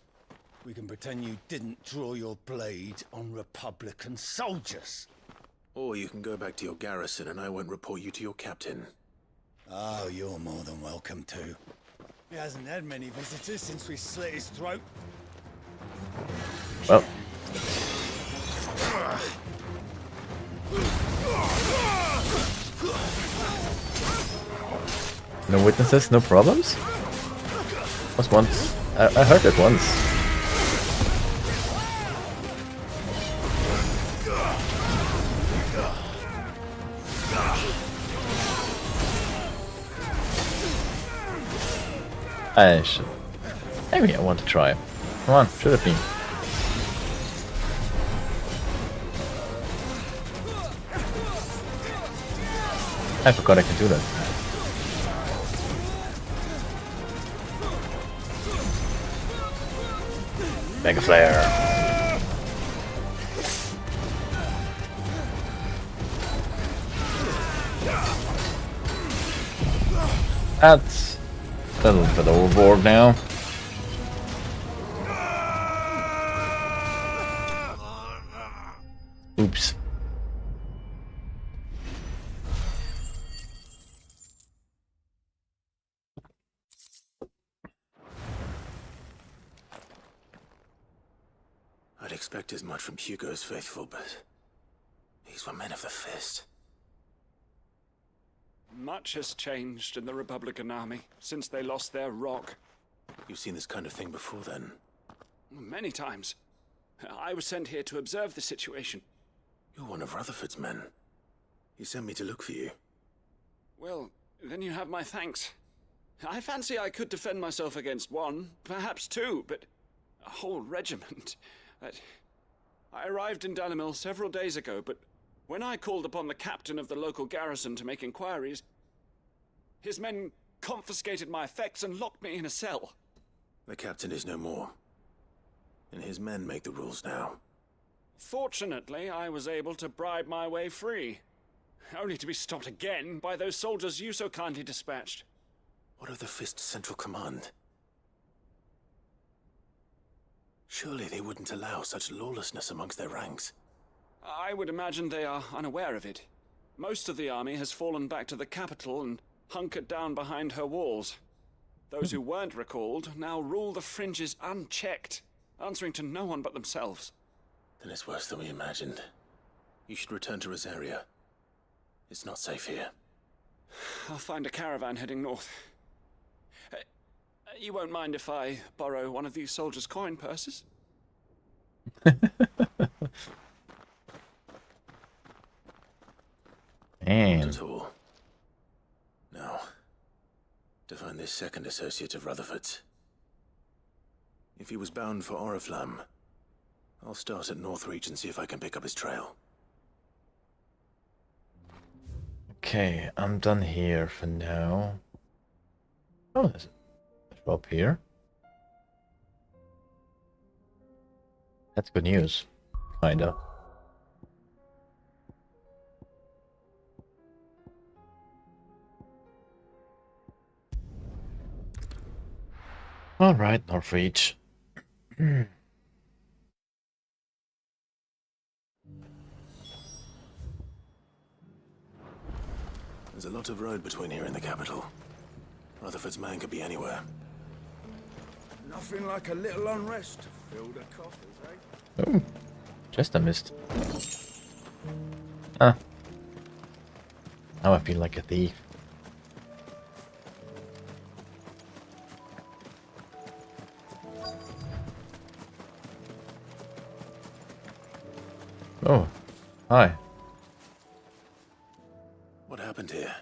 we can pretend you didn't draw your blade on Republican soldiers. Or you can go back to your garrison and I won't report you to your captain. Oh, you're more than welcome to. He hasn't had many visitors since we slit his throat. Well. No witnesses, no problems? Was once. I heard it once. I should. Maybe I want to try. Come on, should have been. I forgot I can do that. Mega Flare. That's a little bit overboard now. Oops. I'd expect as much from Hugo's faithful, but these were men of the fist. Much has changed in the Republican army since they lost their rock. You've seen this kind of thing before, then? Many times. I was sent here to observe the situation. You're one of Rutherford's men. He sent me to look for you. Well, then you have my thanks. I fancy I could defend myself against one, perhaps two, but a whole regiment. I arrived in Dalimil several days ago, but when I called upon the captain of the local garrison to make inquiries, his men confiscated my effects and locked me in a cell. The captain is no more, and his men make the rules now. Fortunately, I was able to bribe my way free, only to be stopped again by those soldiers you so kindly dispatched. What of the Fist's central command? Surely they wouldn't allow such lawlessness amongst their ranks. I would imagine they are unaware of it. Most of the army has fallen back to the capital and hunkered down behind her walls. Those who weren't recalled now rule the fringes unchecked, answering to no one but themselves. Then it's worse than we imagined. You should return to Rosaria. It's not safe here. I'll find a caravan heading north. You won't mind if I borrow one of these soldiers' coin purses? Not at all. Now, to find this second associate of Rutherford's. If he was bound for Oriflamme, I'll start at Northreach and see if I can pick up his trail. Okay, I'm done here for now. Oh, there's a drop here. That's good news. Kinda. Alright, Northreach. There's a lot of road between here and the capital. Rutherford's man could be anywhere. Nothing like a little unrest to fill the coffers, eh? Oh, just a missed. Ah. Now I feel like a thief. Oh, hi. What happened here?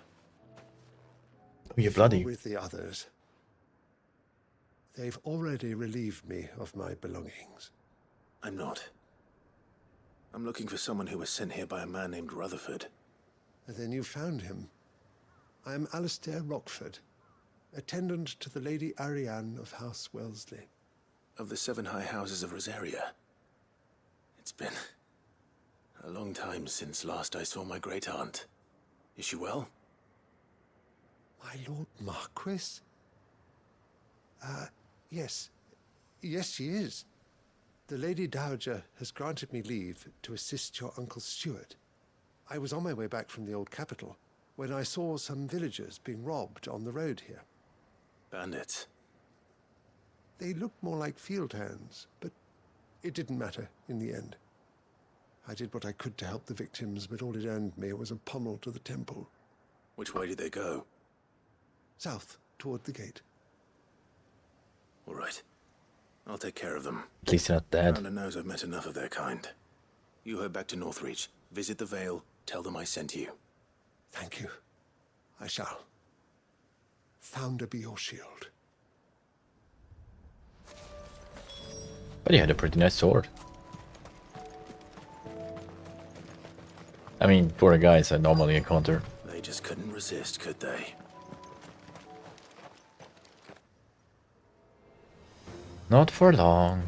Oh, you're bloody. With the others. They've already relieved me of my belongings. I'm not. I'm looking for someone who was sent here by a man named Rutherford. Then you found him. I am Alistair Rockford, attendant to the Lady Ariane of House Wellesley. Of the 7 high houses of Rosaria. It's been a long time since last I saw my great-aunt. Is she well? My Lord Marquis? Yes. Yes, she is. The Lady Dowager has granted me leave to assist your Uncle Stuart. I was on my way back from the old capital when I saw some villagers being robbed on the road here. Bandits? They looked more like field hands, but it didn't matter in the end. I did what I could to help the victims, but all it earned me was a pommel to the temple. Which way did they go? South, toward the gate. All right. I'll take care of them. At least they're not dead. Miranda knows I've met enough of their kind. You head back to Northreach, visit the Vale, tell them I sent you. Thank you. I shall. Founder be your shield. But he had a pretty nice sword. I mean, for the guys I normally encounter. They just couldn't resist, could they? Not for long.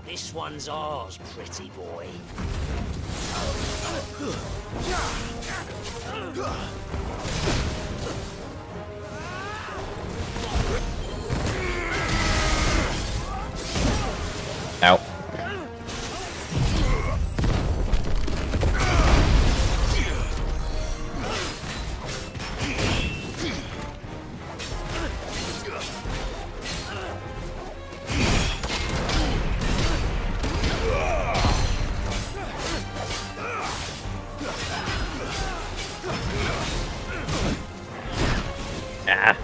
This one's ours, pretty boy. Ow. Ah.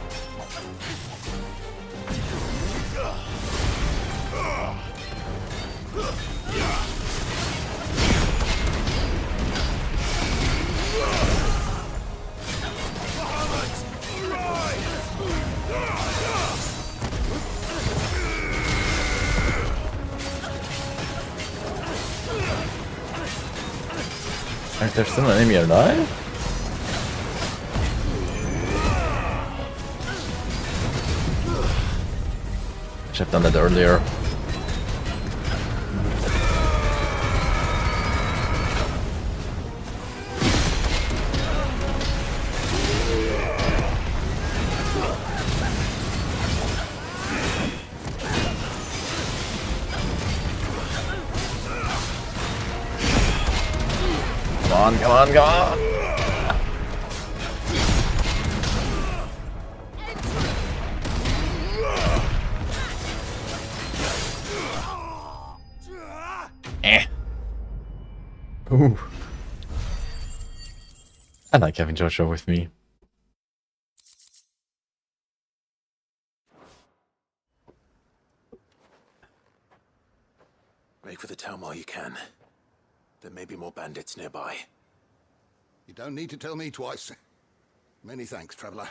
Is there still an enemy alive? Should have done that earlier. Come on, come on, come on! Eh. Ooh. I like having Joshua with me. Make for the town while you can. There may be more bandits nearby. You don't need to tell me twice. Many thanks, traveler.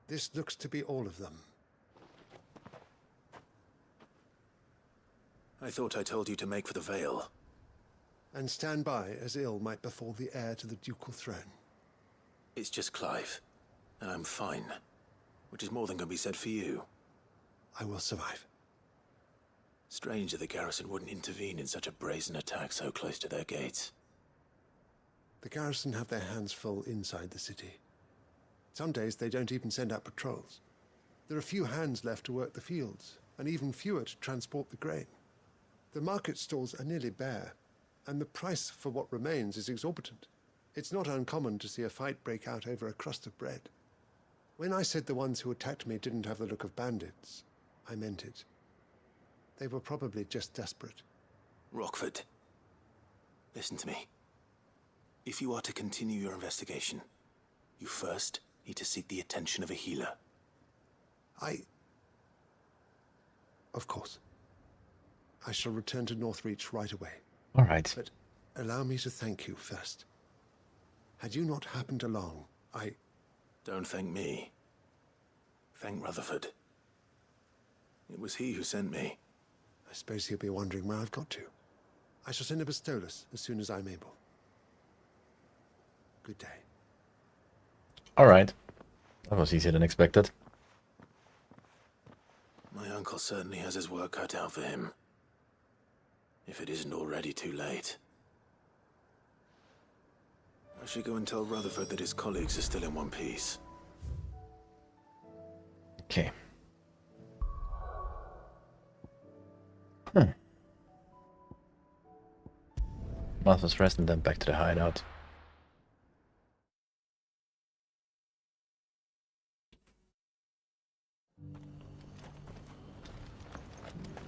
This looks to be all of them. I thought I told you to make for the Vale. And stand by as ill might befall the heir to the ducal throne. It's just Clive, and I'm fine. Which is more than can be said for you. I will survive. Strange that the garrison wouldn't intervene in such a brazen attack so close to their gates. The garrison have their hands full inside the city. Some days they don't even send out patrols. There are few hands left to work the fields, and even fewer to transport the grain. The market stalls are nearly bare, and the price for what remains is exorbitant. It's not uncommon to see a fight break out over a crust of bread. When I said the ones who attacked me didn't have the look of bandits, I meant it. They were probably just desperate. Rockford, listen to me. If you are to continue your investigation, you first need to seek the attention of a healer. Of course. I shall return to Northreach right away. All right. But allow me to thank you first. Had you not happened along, Don't thank me. Thank Rutherford. It was he who sent me. I suppose he'll be wondering where I've got to. I shall send a Bastolus as soon as I'm able. Good day. Alright. That was easier than expected. My uncle certainly has his work cut out for him. If it isn't already too late. I should go and tell Rutherford that his colleagues are still in one piece. Okay. Martha's Rest and then back to the hideout.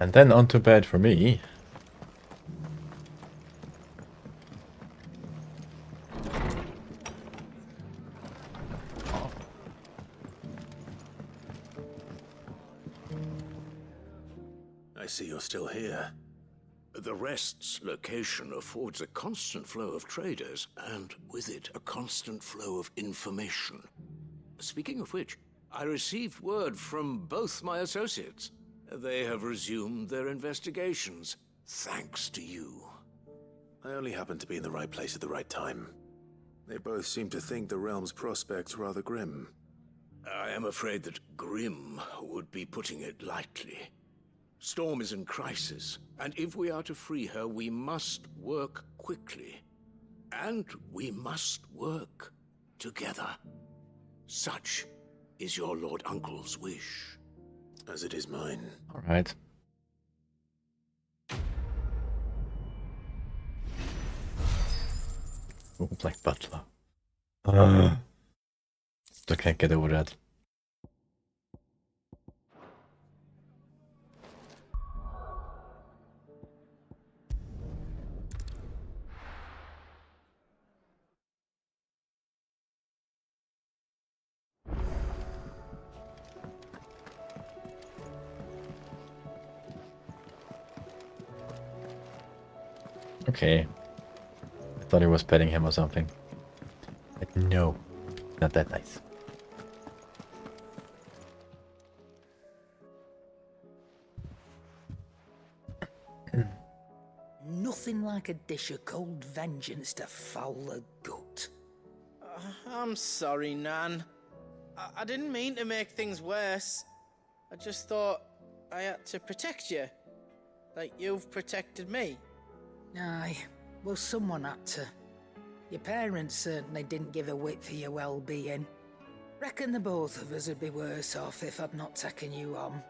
And then on to bed for me. I see you're still here. The Rest's location affords a constant flow of traders, and with it, a constant flow of information. Speaking of which, I received word from both my associates. They have resumed their investigations, thanks to you. I only happened to be in the right place at the right time. They both seem to think the realm's prospects rather grim. I am afraid that grim would be putting it lightly. Storm is in crisis, and if we are to free her, we must work quickly. And we must work together. Such is your Lord Uncle's wish. As it is mine. Alright. Oh, Black Butler. Still can't get over that. Okay. I thought he was petting him or something. Like, no. Not that nice. Nothing like a dish of cold vengeance to foul the gut. I'm sorry, Nan. I didn't mean to make things worse. I just thought I had to protect you. Like you've protected me. Aye, well, someone had to. Your parents certainly didn't give a whit for your well-being. Reckon the both of us would be worse off if I'd not taken you on.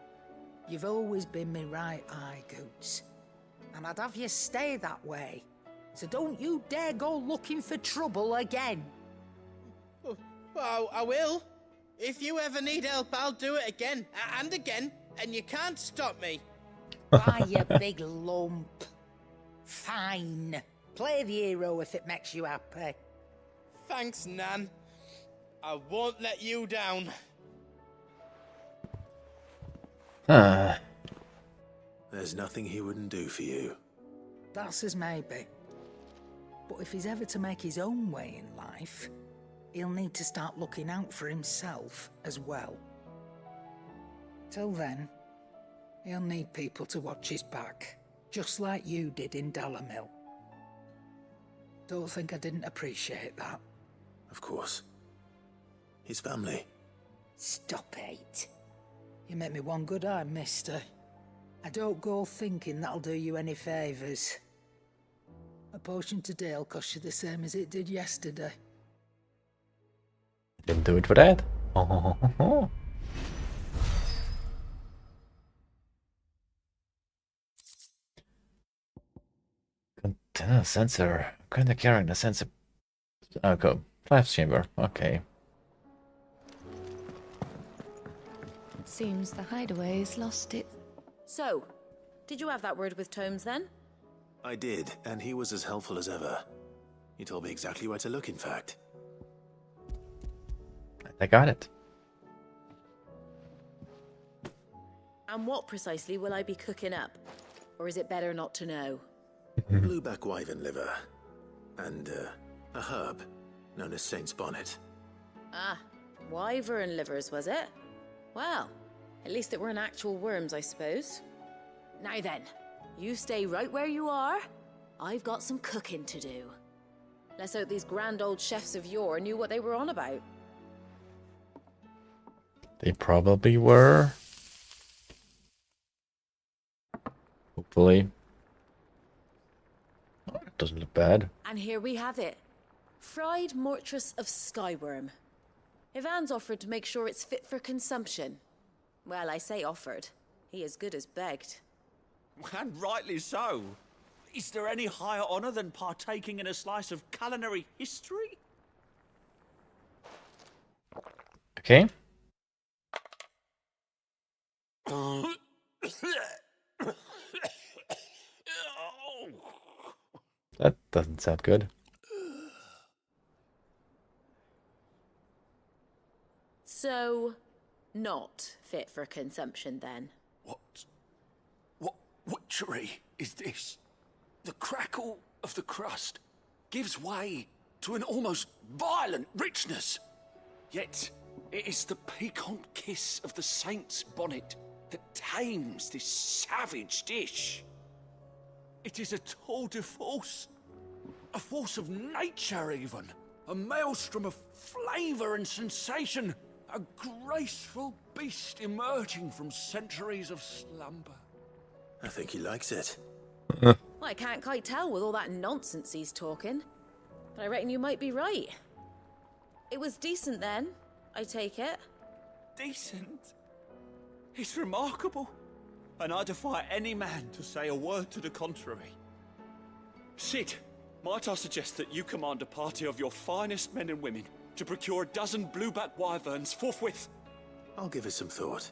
You've always been me right eye, Goots. And I'd have you stay that way. So don't you dare go looking for trouble again. Well, I will. If you ever need help, I'll do it again and again, and you can't stop me. Why, you big lump. Fine. Play the hero if it makes you happy. Thanks, Nan. I won't let you down. Ah. There's nothing he wouldn't do for you. That's as maybe. But if he's ever to make his own way in life, he'll need to start looking out for himself as well. Till then, he'll need people to watch his back, just like you did in Dalamil. Don't think I didn't appreciate that. Of course. His family. Stop it. You make me one good eye, mister. I don't go thinking that'll do you any favours. A potion today'll cost you the same as it did yesterday. Didn't do it for that. Oh. Container sensor. Container carrying the sensor. Okay. Flash chamber. Okay. It seems the hideaway's lost it. So, did you have that word with Tomes then? I did, and he was as helpful as ever. He told me exactly where to look, in fact. I got it. And what precisely will I be cooking up? Or is it better not to know? Blueback wyvern liver. And, a herb known as Saint's Bonnet. Ah, wyvern livers, was it? Well, at least it weren't actual worms, I suppose. Now then, you stay right where you are. I've got some cooking to do. Let's hope these grand old chefs of yore knew what they were on about. They probably were. Hopefully. Oh, it doesn't look bad. And here we have it. Fried mortress of skyworm. Ivan's offered to make sure it's fit for consumption. Well, I say offered. He as good as begged. And rightly so. Is there any higher honor than partaking in a slice of culinary history? Okay. That doesn't sound good. So, not fit for consumption then? What witchery is this? The crackle of the crust gives way to an almost violent richness. Yet, it is the piquant kiss of the saint's bonnet that tames this savage dish. It is a tour de force, a force of nature even, a maelstrom of flavour and sensation, a graceful beast emerging from centuries of slumber. I think he likes it. Well, I can't quite tell with all that nonsense he's talking, but I reckon you might be right. It was decent then, I take it. Decent? It's remarkable, and I defy any man to say a word to the contrary. Sid, might I suggest that you command a party of your finest men and women to procure a dozen blueback wyverns forthwith? I'll give it some thought.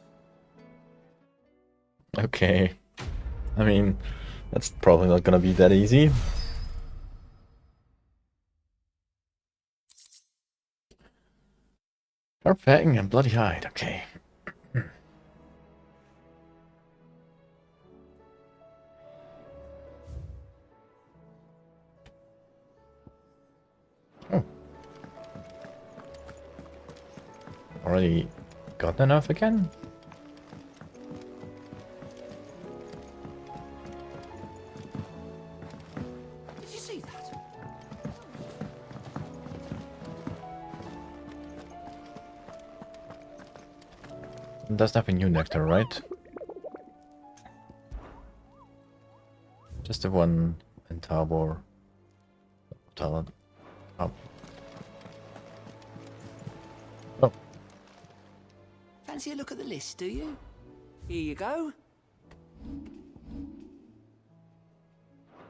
Okay. I mean, that's probably not gonna be that easy. Sharp fang and bloody hide, okay. Oh. Already got enough again? Did you see that? Doesn't have a new nectar, right? Just the one in Tabor. Talent. Oh. Oh. Fancy a look at the list, do you? Here you go.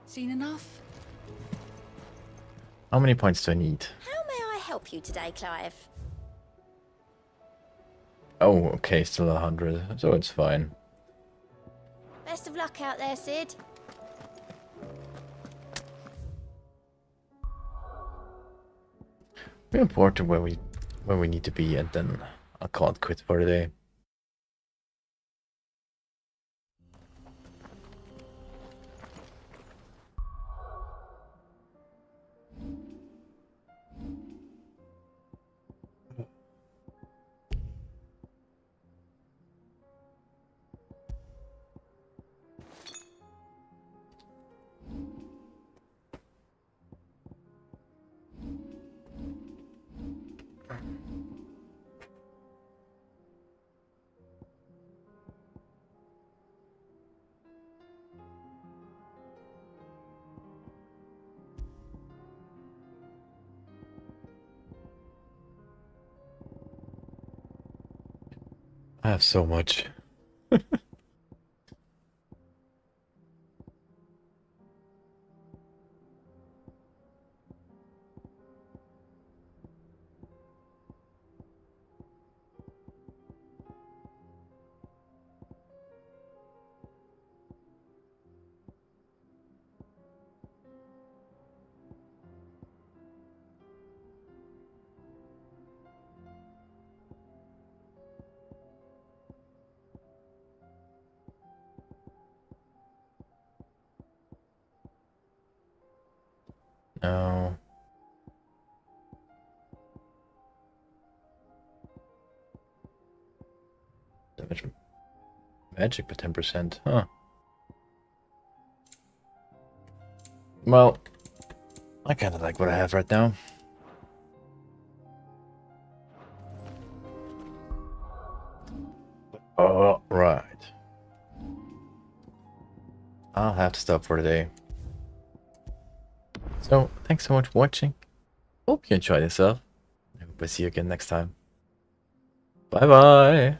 Seen enough? How many points do I need? How may I help you today, Clive? Oh, okay, still 100, so it's fine. Best of luck out there, Sid. We report to where we need to be, and then I'll call it quits for the day. I have so much. No. Damage magic by 10%, huh? Well, I kinda like what I have right now. Alright. I'll have to stop for today. So, thanks so much for watching. Hope you enjoyed yourself. I hope I see you again next time. Bye bye!